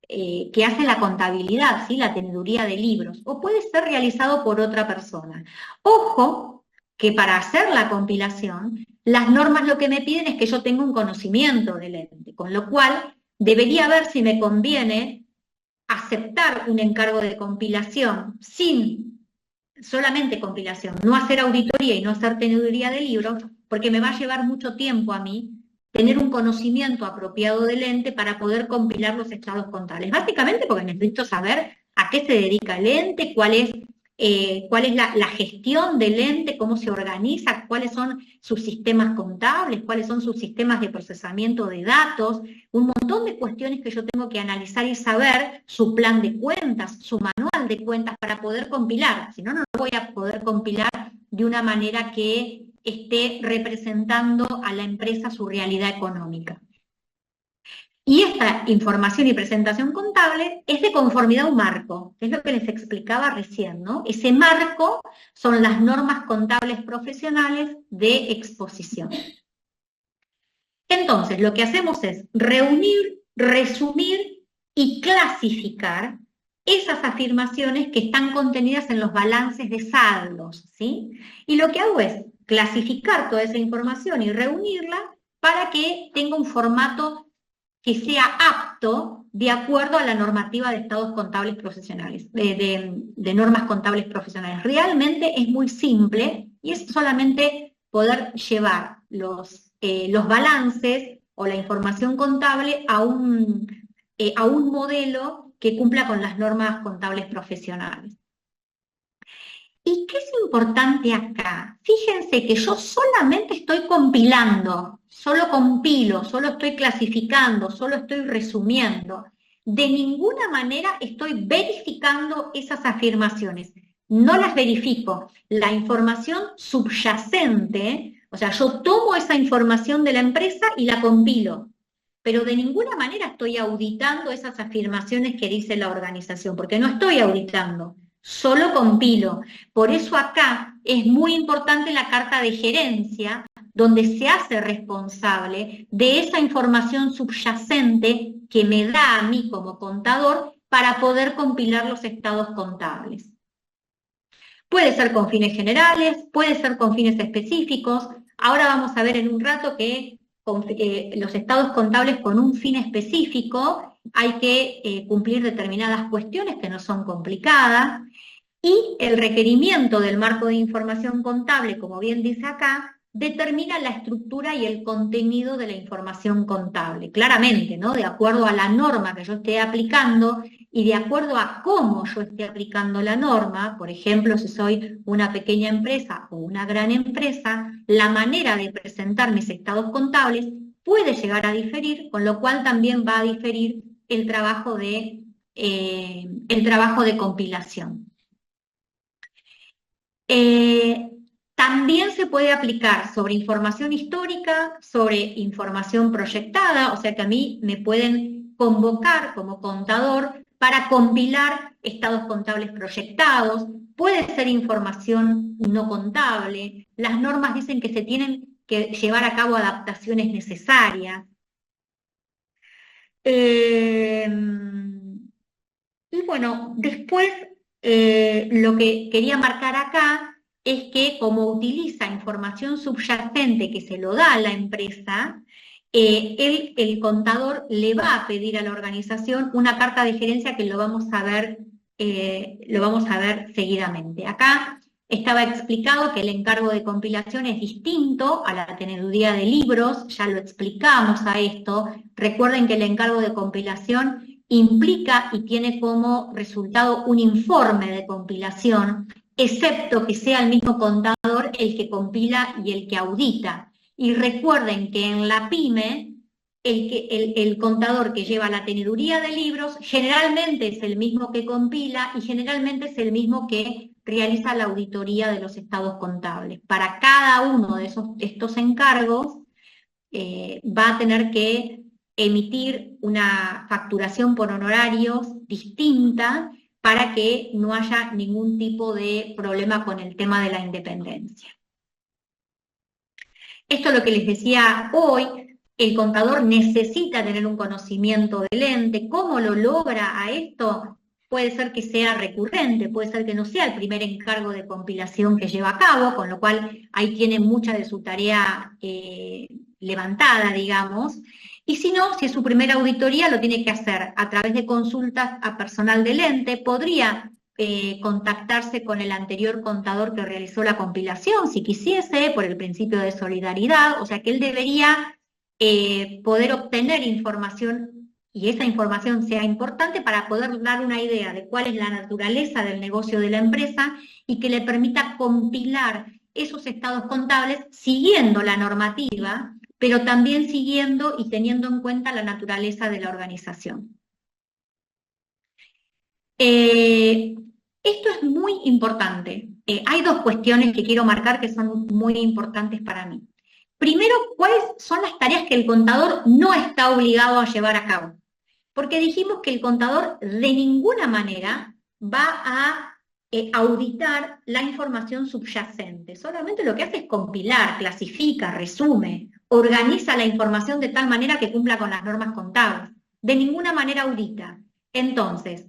que hace la contabilidad, ¿sí? La teneduría de libros, o puede ser realizado por otra persona. Ojo, que para hacer la compilación, las normas lo que me piden es que yo tenga un conocimiento del ente, con lo cual debería ver si me conviene aceptar un encargo de compilación sin solamente compilación, no hacer auditoría y no hacer teneduría de libros, porque me va a llevar mucho tiempo a mí tener un conocimiento apropiado del ente para poder compilar los estados contables. Básicamente porque necesito saber a qué se dedica el ente, cuál es la gestión del ente, cómo se organiza, cuáles son sus sistemas contables, cuáles son sus sistemas de procesamiento de datos, un montón de cuestiones que yo tengo que analizar y saber, su plan de cuentas, su manual de cuentas para poder compilar, si no, no lo voy a poder compilar de una manera que esté representando a la empresa su realidad económica. Y esta información y presentación contable es de conformidad a un marco, que es lo que les explicaba recién, ¿no? Ese marco son las normas contables profesionales de exposición. Entonces, lo que hacemos es reunir, resumir y clasificar esas afirmaciones que están contenidas en los balances de saldos, ¿sí? Y lo que hago es clasificar toda esa información y reunirla para que tenga un formato que sea apto de acuerdo a la normativa de estados contables profesionales, de normas contables profesionales. Realmente es muy simple y es solamente poder llevar los balances o la información contable a un modelo que cumpla con las normas contables profesionales. ¿Y qué es importante acá? Fíjense que yo solamente estoy compilando, solo compilo, solo estoy clasificando, solo estoy resumiendo. De ninguna manera estoy verificando esas afirmaciones. No las verifico. La información subyacente, o sea, yo tomo esa información de la empresa y la compilo, pero de ninguna manera estoy auditando esas afirmaciones que dice la organización, porque no estoy auditando. Solo compilo. Por eso acá es muy importante la carta de gerencia, donde se hace responsable de esa información subyacente que me da a mí como contador para poder compilar los estados contables. Puede ser con fines generales, puede ser con fines específicos. Ahora vamos a ver en un rato que los estados contables con un fin específico hay que cumplir determinadas cuestiones que no son complicadas, y el requerimiento del marco de información contable, como bien dice acá, determina la estructura y el contenido de la información contable, claramente, ¿no? De acuerdo a la norma que yo esté aplicando y de acuerdo a cómo yo esté aplicando la norma, por ejemplo, si soy una pequeña empresa o una gran empresa, la manera de presentar mis estados contables puede llegar a diferir, con lo cual también va a diferir el trabajo de compilación. También se puede aplicar sobre información histórica, sobre información proyectada, o sea que a mí me pueden convocar como contador para compilar estados contables proyectados, puede ser información no contable, las normas dicen que se tienen que llevar a cabo adaptaciones necesarias. Y bueno, después lo que quería marcar acá es que como utiliza información subyacente que se lo da a la empresa, el contador le va a pedir a la organización una carta de gerencia que lo vamos a ver seguidamente. Acá estaba explicado que el encargo de compilación es distinto a la teneduría de libros, ya lo explicamos a esto. Recuerden que el encargo de compilación implica y tiene como resultado un informe de compilación, excepto que sea el mismo contador el que compila y el que audita. Y recuerden que en la PYME, el contador que lleva la teneduría de libros generalmente es el mismo que compila y generalmente es el mismo que realiza la auditoría de los estados contables. Para cada uno de estos encargos va a tener que emitir una facturación por honorarios distinta para que no haya ningún tipo de problema con el tema de la independencia. Esto es lo que les decía hoy. el contador necesita tener un conocimiento del ente. ¿Cómo lo logra a esto? Puede ser que sea recurrente, puede ser que no sea el primer encargo de compilación que lleva a cabo, con lo cual ahí tiene mucha de su tarea levantada, digamos. Y si no, si es su primera auditoría, lo tiene que hacer a través de consultas a personal del ente. Podría contactarse con el anterior contador que realizó la compilación, si quisiese, por el principio de solidaridad, o sea que él debería poder obtener información y esa información sea importante para poder dar una idea de cuál es la naturaleza del negocio de la empresa y que le permita compilar esos estados contables siguiendo la normativa, pero también siguiendo y teniendo en cuenta la naturaleza de la organización. Esto es muy importante. Hay dos cuestiones que quiero marcar que son muy importantes para mí. Primero, ¿cuáles son las tareas que el contador no está obligado a llevar a cabo? Porque dijimos que el contador de ninguna manera va a auditar la información subyacente. Solamente lo que hace es compilar, clasifica, resume, organiza la información de tal manera que cumpla con las normas contables. De ninguna manera audita. Entonces,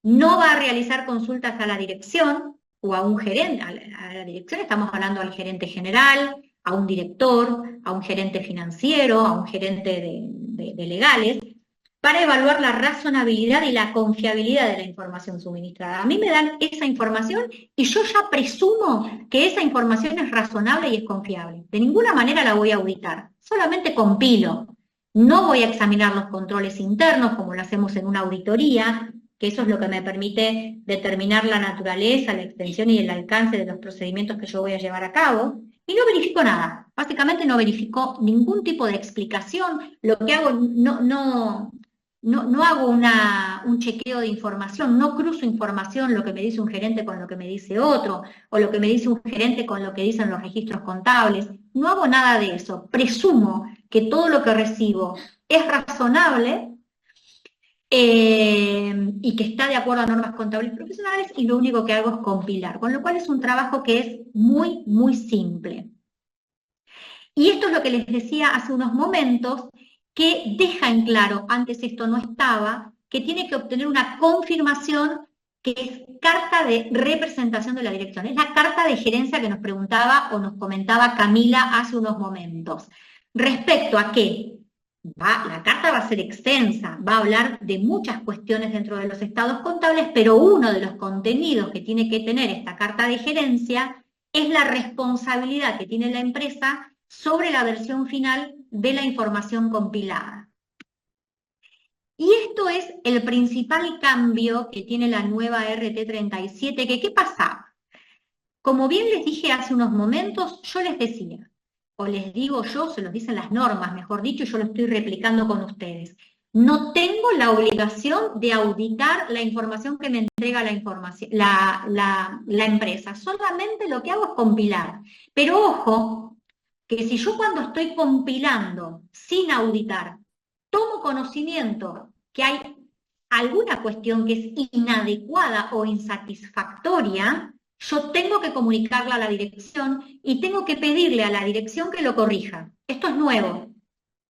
no va a realizar consultas a la dirección o a un gerente. A la dirección estamos hablando al gerente general, a un director, a un gerente financiero, a un gerente de legales, para evaluar la razonabilidad y la confiabilidad de la información suministrada. A mí me dan esa información y yo ya presumo que esa información es razonable y es confiable. De ninguna manera la voy a auditar, solamente compilo. No voy a examinar los controles internos como lo hacemos en una auditoría, que eso es lo que me permite determinar la naturaleza, la extensión y el alcance de los procedimientos que yo voy a llevar a cabo, y no verifico nada. Básicamente no verifico ningún tipo de explicación. Lo que hago, no hago un chequeo de información, no cruzo información, lo que me dice un gerente con lo que me dice otro, o lo que me dice un gerente con lo que dicen los registros contables. No hago nada de eso. Presumo que todo lo que recibo es razonable y que está de acuerdo a normas contables profesionales, y lo único que hago es compilar, con lo cual es un trabajo que es muy, muy simple. Y esto es lo que les decía hace unos momentos, que deja en claro, antes esto no estaba, que tiene que obtener una confirmación que es carta de representación de la dirección. Es la carta de gerencia que nos preguntaba o nos comentaba Camila hace unos momentos. ¿Respecto a qué? La carta va a ser extensa, va a hablar de muchas cuestiones dentro de los estados contables, pero uno de los contenidos que tiene que tener esta carta de gerencia es la responsabilidad que tiene la empresa sobre la versión final de la información compilada. Y esto es el principal cambio que tiene la nueva RT37, que ¿qué pasaba? Como bien les dije hace unos momentos, yo les decía, o les digo yo, se los dicen las normas, mejor dicho, y yo lo estoy replicando con ustedes. No tengo la obligación de auditar la información que me entrega la empresa, solamente lo que hago es compilar. Pero ojo, que si yo cuando estoy compilando sin auditar, tomo conocimiento que hay alguna cuestión que es inadecuada o insatisfactoria, yo tengo que comunicarla a la dirección y tengo que pedirle a la dirección que lo corrija. Esto es nuevo,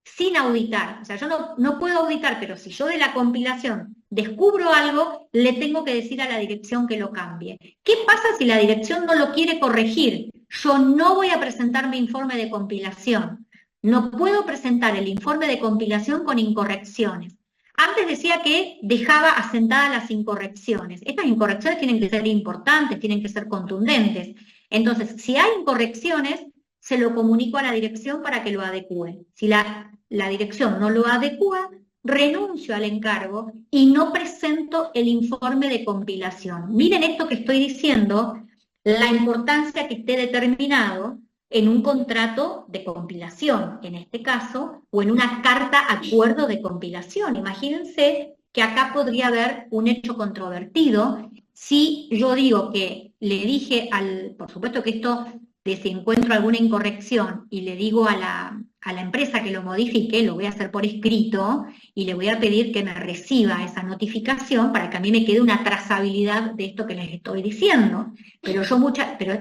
sin auditar. O sea, yo no puedo auditar, pero si yo de la compilación descubro algo, le tengo que decir a la dirección que lo cambie. ¿Qué pasa si la dirección no lo quiere corregir? Yo no voy a presentar mi informe de compilación. No puedo presentar el informe de compilación con incorrecciones. Antes decía que dejaba asentadas las incorrecciones. Estas incorrecciones tienen que ser importantes, tienen que ser contundentes. Entonces, si hay incorrecciones, se lo comunico a la dirección para que lo adecúe. Si la dirección no lo adecúa, renuncio al encargo y no presento el informe de compilación. Miren esto que estoy diciendo, la importancia que esté determinado en un contrato de compilación, en este caso, o en una carta acuerdo de compilación. Imagínense que acá podría haber un hecho controvertido si yo digo que le dije por supuesto que esto, de si encuentro alguna incorrección y le digo a la empresa que lo modifique, lo voy a hacer por escrito y le voy a pedir que me reciba esa notificación para que a mí me quede una trazabilidad de esto que les estoy diciendo. Pero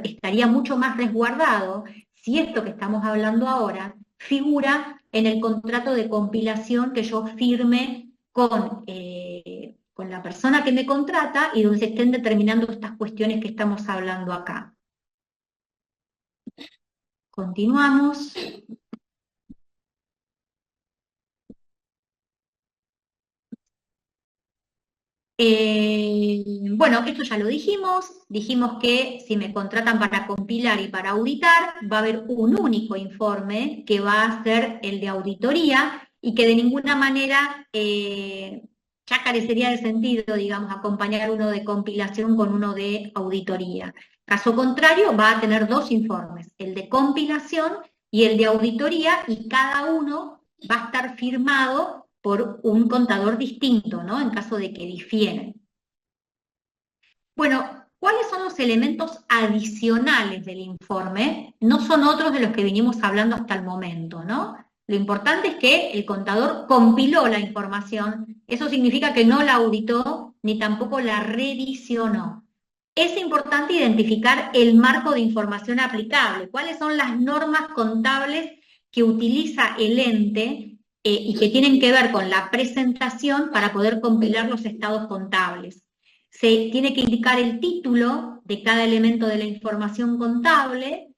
estaría mucho más resguardado si esto que estamos hablando ahora figura en el contrato de compilación que yo firme con la persona que me contrata y donde se estén determinando estas cuestiones que estamos hablando acá. Continuamos. Bueno, esto ya lo dijimos que si me contratan para compilar y para auditar, va a haber un único informe que va a ser el de auditoría y que de ninguna manera ya carecería de sentido, digamos, acompañar uno de compilación con uno de auditoría. Caso contrario, va a tener dos informes, el de compilación y el de auditoría, y cada uno va a estar firmado por un contador distinto, ¿no? En caso de que difieren. Bueno, ¿cuáles son los elementos adicionales del informe? No son otros de los que vinimos hablando hasta el momento, ¿no? Lo importante es que el contador compiló la información, eso significa que no la auditó ni tampoco la revisionó. Es importante identificar el marco de información aplicable, cuáles son las normas contables que utiliza el ente y que tienen que ver con la presentación para poder compilar los estados contables. Se tiene que indicar el título de cada elemento de la información contable,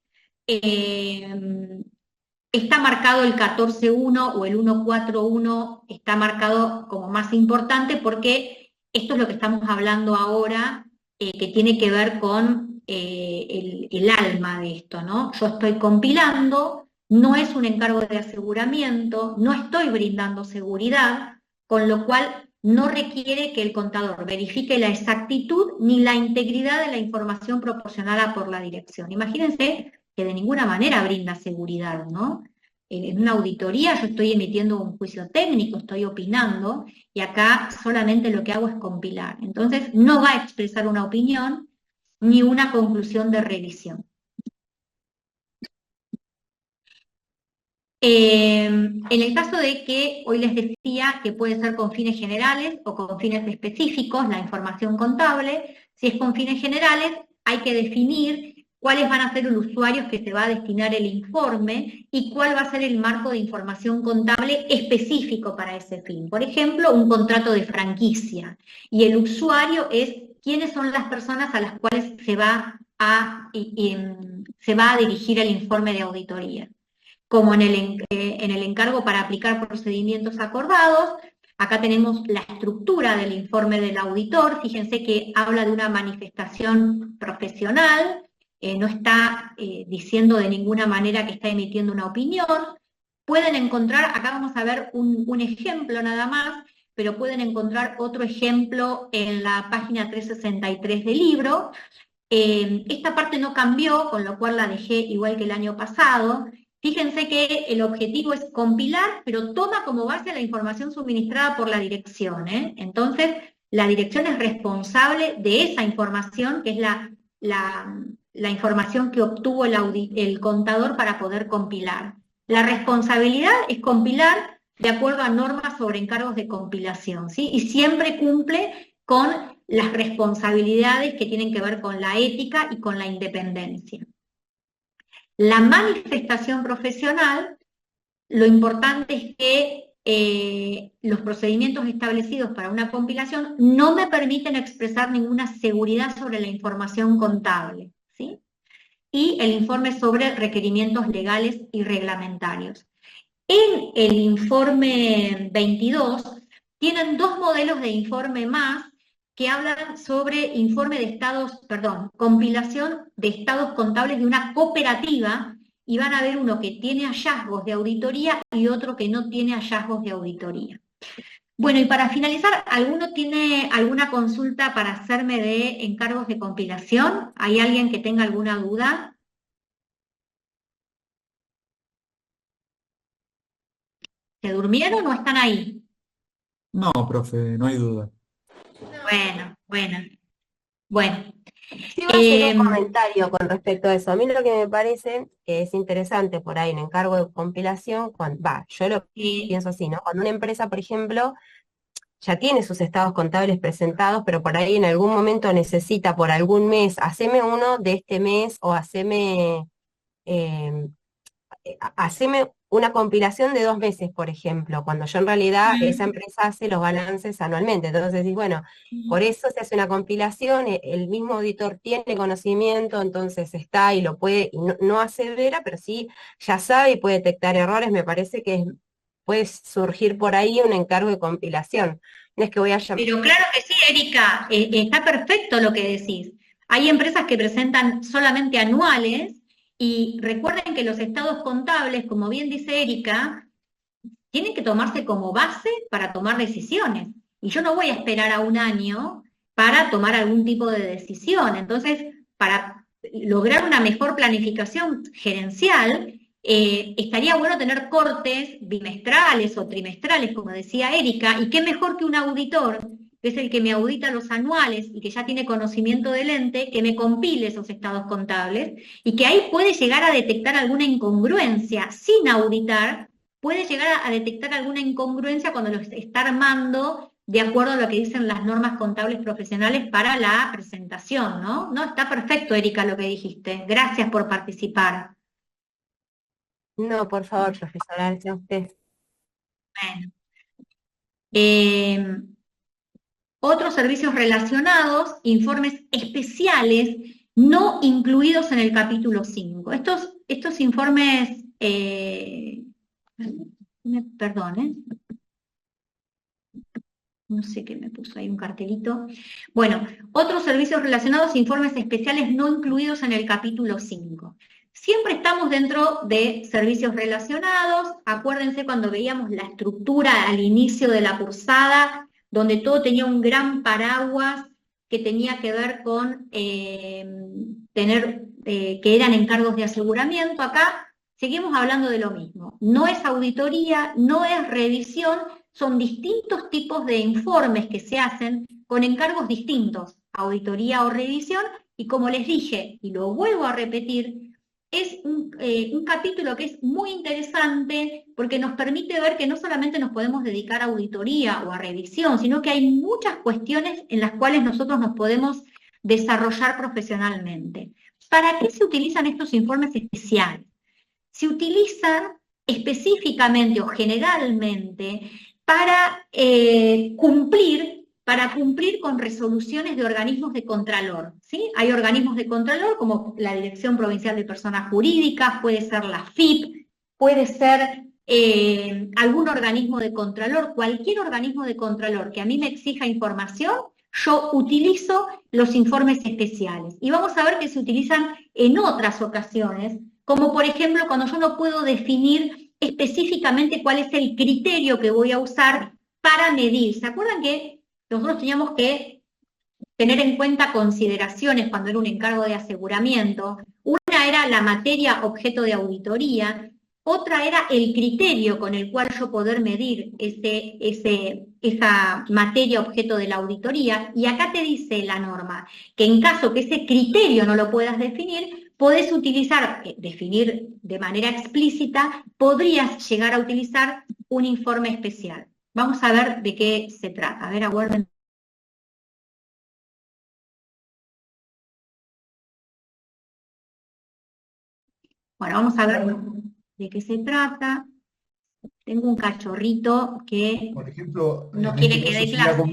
está marcado el 14.1 o el 1.4.1, está marcado como más importante porque esto es lo que estamos hablando ahora, que tiene que ver con el alma de esto, ¿no? Yo estoy compilando, no es un encargo de aseguramiento, no estoy brindando seguridad, con lo cual no requiere que el contador verifique la exactitud ni la integridad de la información proporcionada por la dirección. Imagínense que de ninguna manera brinda seguridad, ¿no? En una auditoría yo estoy emitiendo un juicio técnico, estoy opinando, y acá solamente lo que hago es compilar. Entonces no va a expresar una opinión ni una conclusión de revisión. En el caso de que hoy les decía que puede ser con fines generales o con fines específicos, la información contable, si es con fines generales hay que definir cuáles van a ser los usuarios que se va a destinar el informe y cuál va a ser el marco de información contable específico para ese fin. Por ejemplo, un contrato de franquicia, y el usuario es quiénes son las personas a las cuales se va a dirigir el informe de auditoría. Como en el encargo para aplicar procedimientos acordados, acá tenemos la estructura del informe del auditor. Fíjense que habla de una manifestación profesional, no está diciendo de ninguna manera que está emitiendo una opinión. Pueden encontrar, acá vamos a ver un ejemplo nada más, pero pueden encontrar otro ejemplo en la página 363 del libro. Esta parte no cambió, con lo cual la dejé igual que el año pasado. Fíjense que el objetivo es compilar, pero toma como base la información suministrada por la dirección, ¿eh? Entonces, la dirección es responsable de esa información, que es la información que obtuvo el contador para poder compilar. La responsabilidad es compilar de acuerdo a normas sobre encargos de compilación, ¿sí? Y siempre cumple con las responsabilidades que tienen que ver con la ética y con la independencia. La manifestación profesional, lo importante es que los procedimientos establecidos para una compilación no me permiten expresar ninguna seguridad sobre la información contable, ¿sí? Y el informe sobre requerimientos legales y reglamentarios. En el informe 22 tienen dos modelos de informe más que hablan sobre compilación de estados contables de una cooperativa, y van a ver uno que tiene hallazgos de auditoría y otro que no tiene hallazgos de auditoría. Bueno, y para finalizar, ¿alguno tiene alguna consulta para hacerme de encargos de compilación? ¿Hay alguien que tenga alguna duda? ¿Se durmieron o están ahí? No, profe, no hay duda. Bueno. Sí, voy a hacer un comentario con respecto a eso. A mí lo que me parece que es interesante por ahí en encargo de compilación, yo lo pienso así, ¿no? Cuando una empresa, por ejemplo, ya tiene sus estados contables presentados, pero por ahí en algún momento necesita por algún mes, haceme uno de este mes o haceme haceme una compilación de 2 meses, por ejemplo, cuando yo en realidad esa empresa hace los balances anualmente. Entonces decís, bueno, por eso se hace una compilación, el mismo auditor tiene conocimiento, entonces está y lo puede, y no asevera, pero sí ya sabe y puede detectar errores. Me parece que puede surgir por ahí un encargo de compilación. No es que voy a llamar. Pero claro que sí, Erika, está perfecto lo que decís. Hay empresas que presentan solamente anuales y recuerden que los estados contables, como bien dice Erika, tienen que tomarse como base para tomar decisiones. Y yo no voy a esperar a un año para tomar algún tipo de decisión. Entonces, para lograr una mejor planificación gerencial, estaría bueno tener cortes bimestrales o trimestrales, como decía Erika, y qué mejor que un auditor, que es el que me audita los anuales y que ya tiene conocimiento del ente, que me compile esos estados contables y que ahí puede llegar a detectar alguna incongruencia sin auditar, puede llegar a detectar alguna incongruencia cuando los está armando de acuerdo a lo que dicen las normas contables profesionales para la presentación, ¿no? No, está perfecto, Erika, lo que dijiste. Gracias por participar. No, por favor, profesora, gracias a usted. Bueno. Otros servicios relacionados, informes especiales no incluidos en el capítulo 5. Estos informes, perdón, no sé qué me puso ahí un cartelito. Bueno, otros servicios relacionados, informes especiales no incluidos en el capítulo 5. Siempre estamos dentro de servicios relacionados. Acuérdense cuando veíamos la estructura al inicio de la cursada, donde todo tenía un gran paraguas que tenía que ver con que eran encargos de aseguramiento. Acá seguimos hablando de lo mismo. No es auditoría, no es revisión, son distintos tipos de informes que se hacen con encargos distintos, auditoría o revisión, y como les dije, y lo vuelvo a repetir, es un capítulo que es muy interesante porque nos permite ver que no solamente nos podemos dedicar a auditoría o a revisión, sino que hay muchas cuestiones en las cuales nosotros nos podemos desarrollar profesionalmente. ¿Para qué se utilizan estos informes especiales? Se utilizan específicamente o generalmente para cumplir con resoluciones de organismos de contralor, ¿sí? Hay organismos de contralor como la Dirección Provincial de Personas Jurídicas, puede ser la FIP, puede ser algún organismo de contralor, cualquier organismo de contralor que a mí me exija información, yo utilizo los informes especiales. Y vamos a ver que se utilizan en otras ocasiones, como por ejemplo cuando yo no puedo definir específicamente cuál es el criterio que voy a usar para medir. ¿Se acuerdan que nosotros teníamos que tener en cuenta consideraciones cuando era un encargo de aseguramiento? Una era la materia objeto de auditoría, otra era el criterio con el cual yo poder medir esa materia objeto de la auditoría, y acá te dice la norma que en caso que ese criterio no lo puedas definir, podés definir de manera explícita, podrías llegar a utilizar un informe especial. Vamos a ver de qué se trata. A ver, aguarden. Bueno, vamos a ver de qué se trata. Tengo un cachorrito que por ejemplo, no en quiere este que caso dé sería clase. como,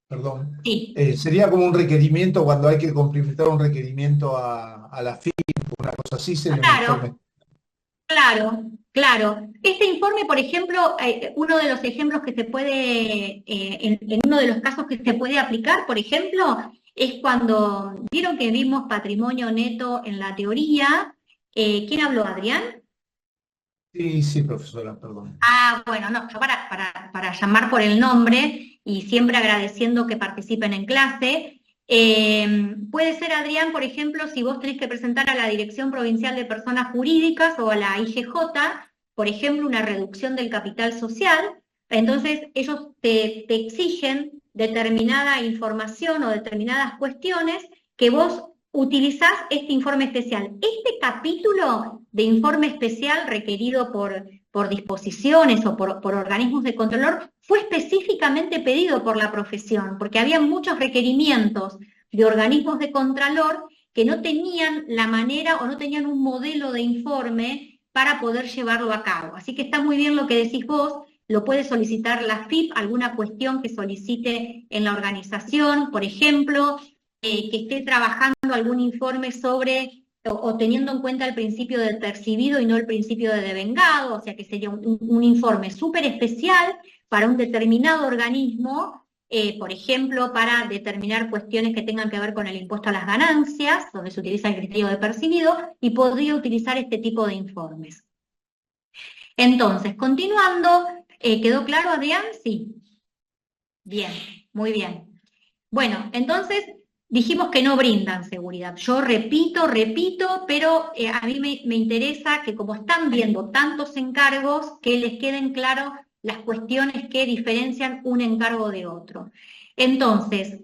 perdón, Sí, sería como un requerimiento cuando hay que complementar un requerimiento a la FIP, una cosa así, sería un informe. Claro. Este informe, por ejemplo, uno de los ejemplos que se puede, en uno de los casos que se puede aplicar, por ejemplo, es cuando, ¿vieron que vimos patrimonio neto en la teoría? ¿Quién habló, Adrián? Sí, profesora, perdón. Ah, bueno, no, yo para llamar por el nombre y siempre agradeciendo que participen en clase, puede ser, Adrián, por ejemplo, si vos tenés que presentar a la Dirección Provincial de Personas Jurídicas o a la IGJ, por ejemplo, una reducción del capital social, entonces ellos te exigen determinada información o determinadas cuestiones que vos utilizás este informe especial. Este capítulo de informe especial requerido por disposiciones o por organismos de controlor fue específicamente pedido por la profesión, porque había muchos requerimientos de organismos de contralor que no tenían la manera o no tenían un modelo de informe para poder llevarlo a cabo. Así que está muy bien lo que decís vos, lo puede solicitar la FIP, alguna cuestión que solicite en la organización, por ejemplo, que esté trabajando algún informe sobre, o teniendo en cuenta el principio del percibido y no el principio de devengado, o sea que sería un informe súper especial para un determinado organismo, por ejemplo, para determinar cuestiones que tengan que ver con el impuesto a las ganancias, donde se utiliza el criterio de percibido, y podría utilizar este tipo de informes. Entonces, continuando, ¿quedó claro, Adrián? Sí. Bien, muy bien. Bueno, entonces dijimos que no brindan seguridad. Yo repito, pero a mí me interesa que como están viendo tantos encargos, que les queden claros las cuestiones que diferencian un encargo de otro. Entonces,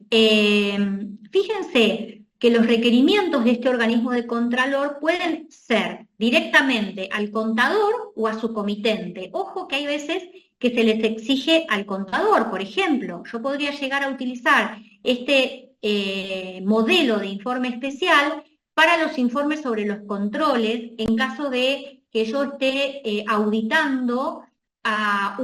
fíjense que los requerimientos de este organismo de contralor pueden ser directamente al contador o a su comitente. Ojo que hay veces que se les exige al contador, por ejemplo. Yo podría llegar a utilizar este modelo de informe especial para los informes sobre los controles en caso de que yo esté auditando a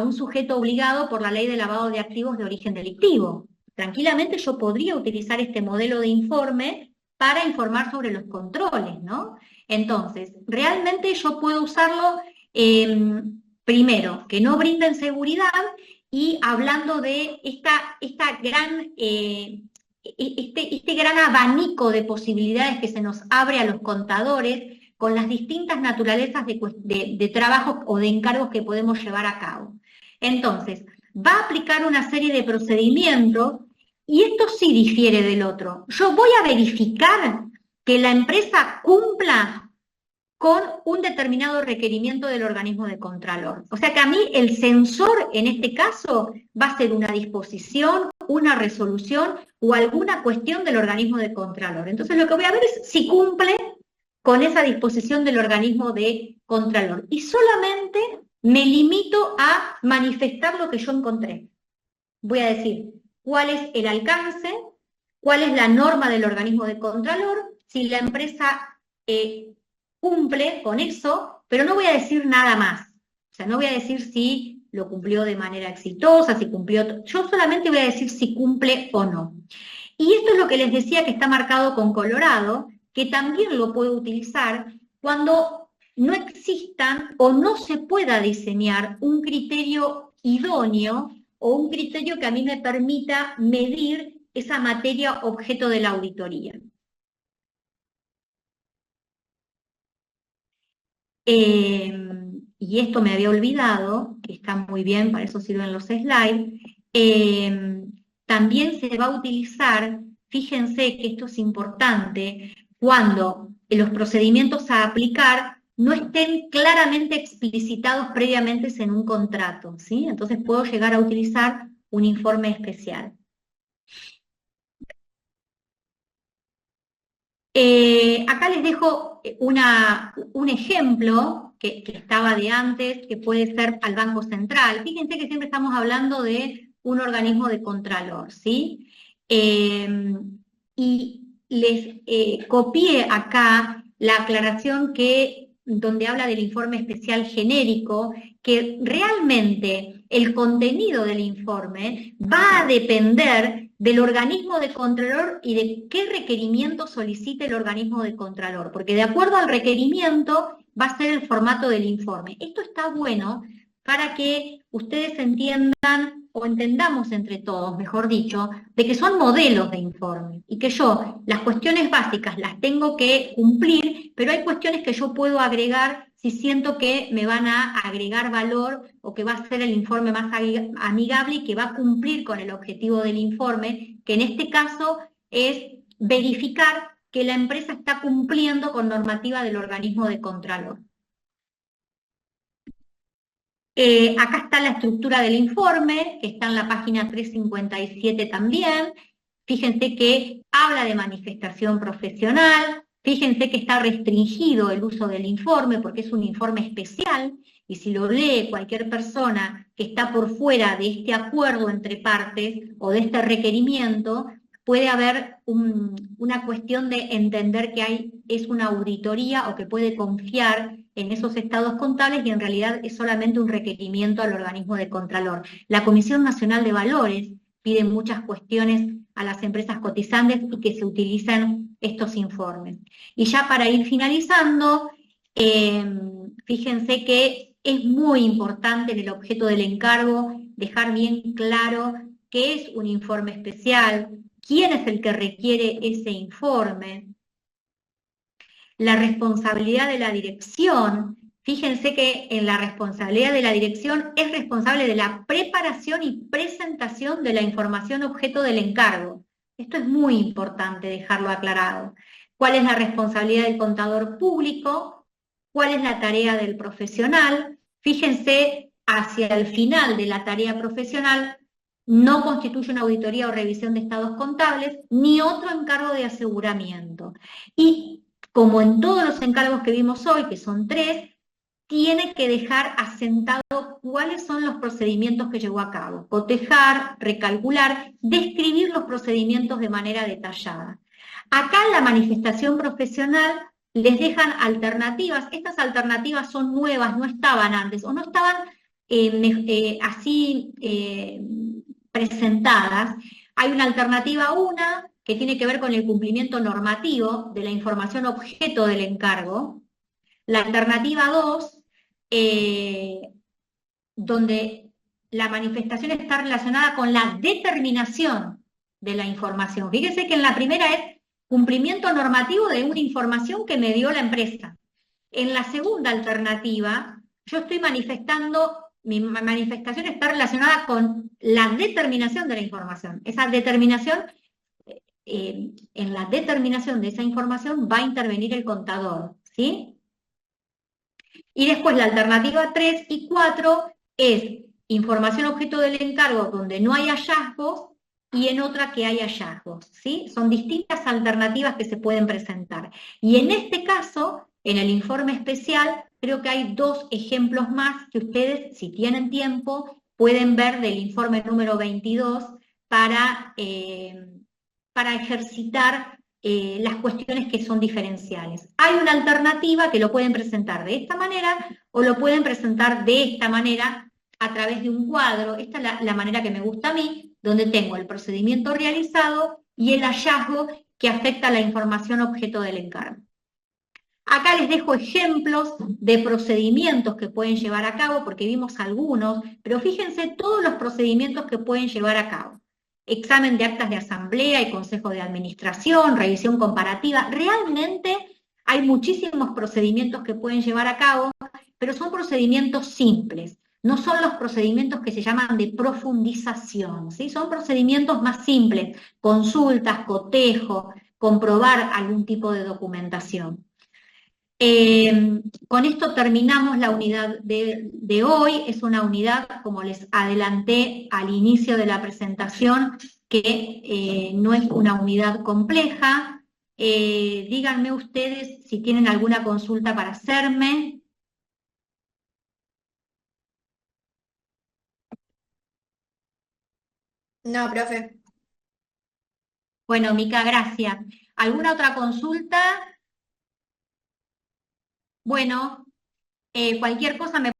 un sujeto obligado por la ley de lavado de activos de origen delictivo. Tranquilamente yo podría utilizar este modelo de informe para informar sobre los controles, ¿no? Entonces, realmente yo puedo usarlo, primero, que no brinden seguridad, y hablando de este gran abanico de posibilidades que se nos abre a los contadores con las distintas naturalezas de trabajos o de encargos que podemos llevar a cabo. Entonces, va a aplicar una serie de procedimientos, y esto sí difiere del otro. Yo voy a verificar que la empresa cumpla con un determinado requerimiento del organismo de contralor. O sea que a mí el censor en este caso va a ser una disposición, una resolución o alguna cuestión del organismo de contralor. Entonces lo que voy a ver es si cumple con esa disposición del organismo de contralor. Y solamente me limito a manifestar lo que yo encontré. Voy a decir cuál es el alcance, cuál es la norma del organismo de contralor, si la empresa cumple con eso, pero no voy a decir nada más. O sea, no voy a decir si lo cumplió de manera exitosa, si cumplió... Yo solamente voy a decir si cumple o no. Y esto es lo que les decía que está marcado con colorado, que también lo puedo utilizar cuando no existan o no se pueda diseñar un criterio idóneo o un criterio que a mí me permita medir esa materia objeto de la auditoría. Y esto me había olvidado, que está muy bien, para eso sirven los slides, también se va a utilizar, fíjense que esto es importante, cuando los procedimientos a aplicar no estén claramente explicitados previamente en un contrato, ¿sí? Entonces puedo llegar a utilizar un informe especial. Acá les dejo un ejemplo que estaba de antes, que puede ser al Banco Central. Fíjense que siempre estamos hablando de un organismo de contralor, ¿sí? Y les copié acá la aclaración donde habla del informe especial genérico, que realmente el contenido del informe va a depender del organismo de contralor y de qué requerimiento solicite el organismo de contralor, porque de acuerdo al requerimiento va a ser el formato del informe. Esto está bueno para que ustedes entiendan, o entendamos entre todos, mejor dicho, de que son modelos de informe, y que yo las cuestiones básicas las tengo que cumplir, pero hay cuestiones que yo puedo agregar si siento que me van a agregar valor o que va a ser el informe más amigable y que va a cumplir con el objetivo del informe, que en este caso es verificar que la empresa está cumpliendo con normativa del organismo de contralor. Acá está la estructura del informe, que está en la página 357 también. Fíjense que habla de manifestación profesional, fíjense que está restringido el uso del informe porque es un informe especial, y si lo lee cualquier persona que está por fuera de este acuerdo entre partes o de este requerimiento, puede haber una cuestión de entender que hay es una auditoría o que puede confiar en esos estados contables y en realidad es solamente un requerimiento al organismo de Contralor. La Comisión Nacional de Valores pide muchas cuestiones a las empresas cotizantes y que se utilicen estos informes. Y ya para ir finalizando, fíjense que es muy importante en el objeto del encargo dejar bien claro qué es un informe especial, quién es el que requiere ese informe, la responsabilidad de la dirección. Fíjense que en la responsabilidad de la dirección es responsable de la preparación y presentación de la información objeto del encargo. Esto es muy importante dejarlo aclarado. ¿Cuál es la responsabilidad del contador público? ¿Cuál es la tarea del profesional? Fíjense, hacia el final de la tarea profesional no constituye una auditoría o revisión de estados contables, ni otro encargo de aseguramiento. Y como en todos los encargos que vimos hoy, que son 3, tiene que dejar asentado cuáles son los procedimientos que llevó a cabo, cotejar, recalcular, describir los procedimientos de manera detallada. Acá en la manifestación profesional les dejan alternativas. Estas alternativas son nuevas, no estaban antes, o no estaban así presentadas. Hay una alternativa 1 que tiene que ver con el cumplimiento normativo de la información objeto del encargo. La alternativa 2, donde la manifestación está relacionada con la determinación de la información. Fíjense que en la primera es cumplimiento normativo de una información que me dio la empresa. En la segunda alternativa, yo estoy manifestando, mi manifestación está relacionada con la determinación de la información. Esa determinación, en la determinación de esa información va a intervenir el contador, ¿sí? Y después la alternativa 3 y 4 es información objeto del encargo donde no hay hallazgos y en otra que hay hallazgos, ¿sí? Son distintas alternativas que se pueden presentar. Y en este caso, en el informe especial, creo que hay 2 ejemplos más que ustedes, si tienen tiempo, pueden ver del informe número 22 para ejercitar las cuestiones que son diferenciales. Hay una alternativa que lo pueden presentar de esta manera o lo pueden presentar de esta manera a través de un cuadro. Esta es la manera que me gusta a mí, donde tengo el procedimiento realizado y el hallazgo que afecta a la información objeto del encargo. Acá les dejo ejemplos de procedimientos que pueden llevar a cabo, porque vimos algunos, pero fíjense todos los procedimientos que pueden llevar a cabo. Examen de actas de asamblea y consejo de administración, revisión comparativa. Realmente hay muchísimos procedimientos que pueden llevar a cabo, pero son procedimientos simples. No son los procedimientos que se llaman de profundización, ¿sí? Son procedimientos más simples, consultas, cotejo, comprobar algún tipo de documentación. Con esto terminamos la unidad de hoy. Es una unidad, como les adelanté al inicio de la presentación, que no es una unidad compleja. Díganme ustedes si tienen alguna consulta para hacerme. No, profe. Bueno, Mica, gracias. ¿Alguna otra consulta? Bueno, cualquier cosa me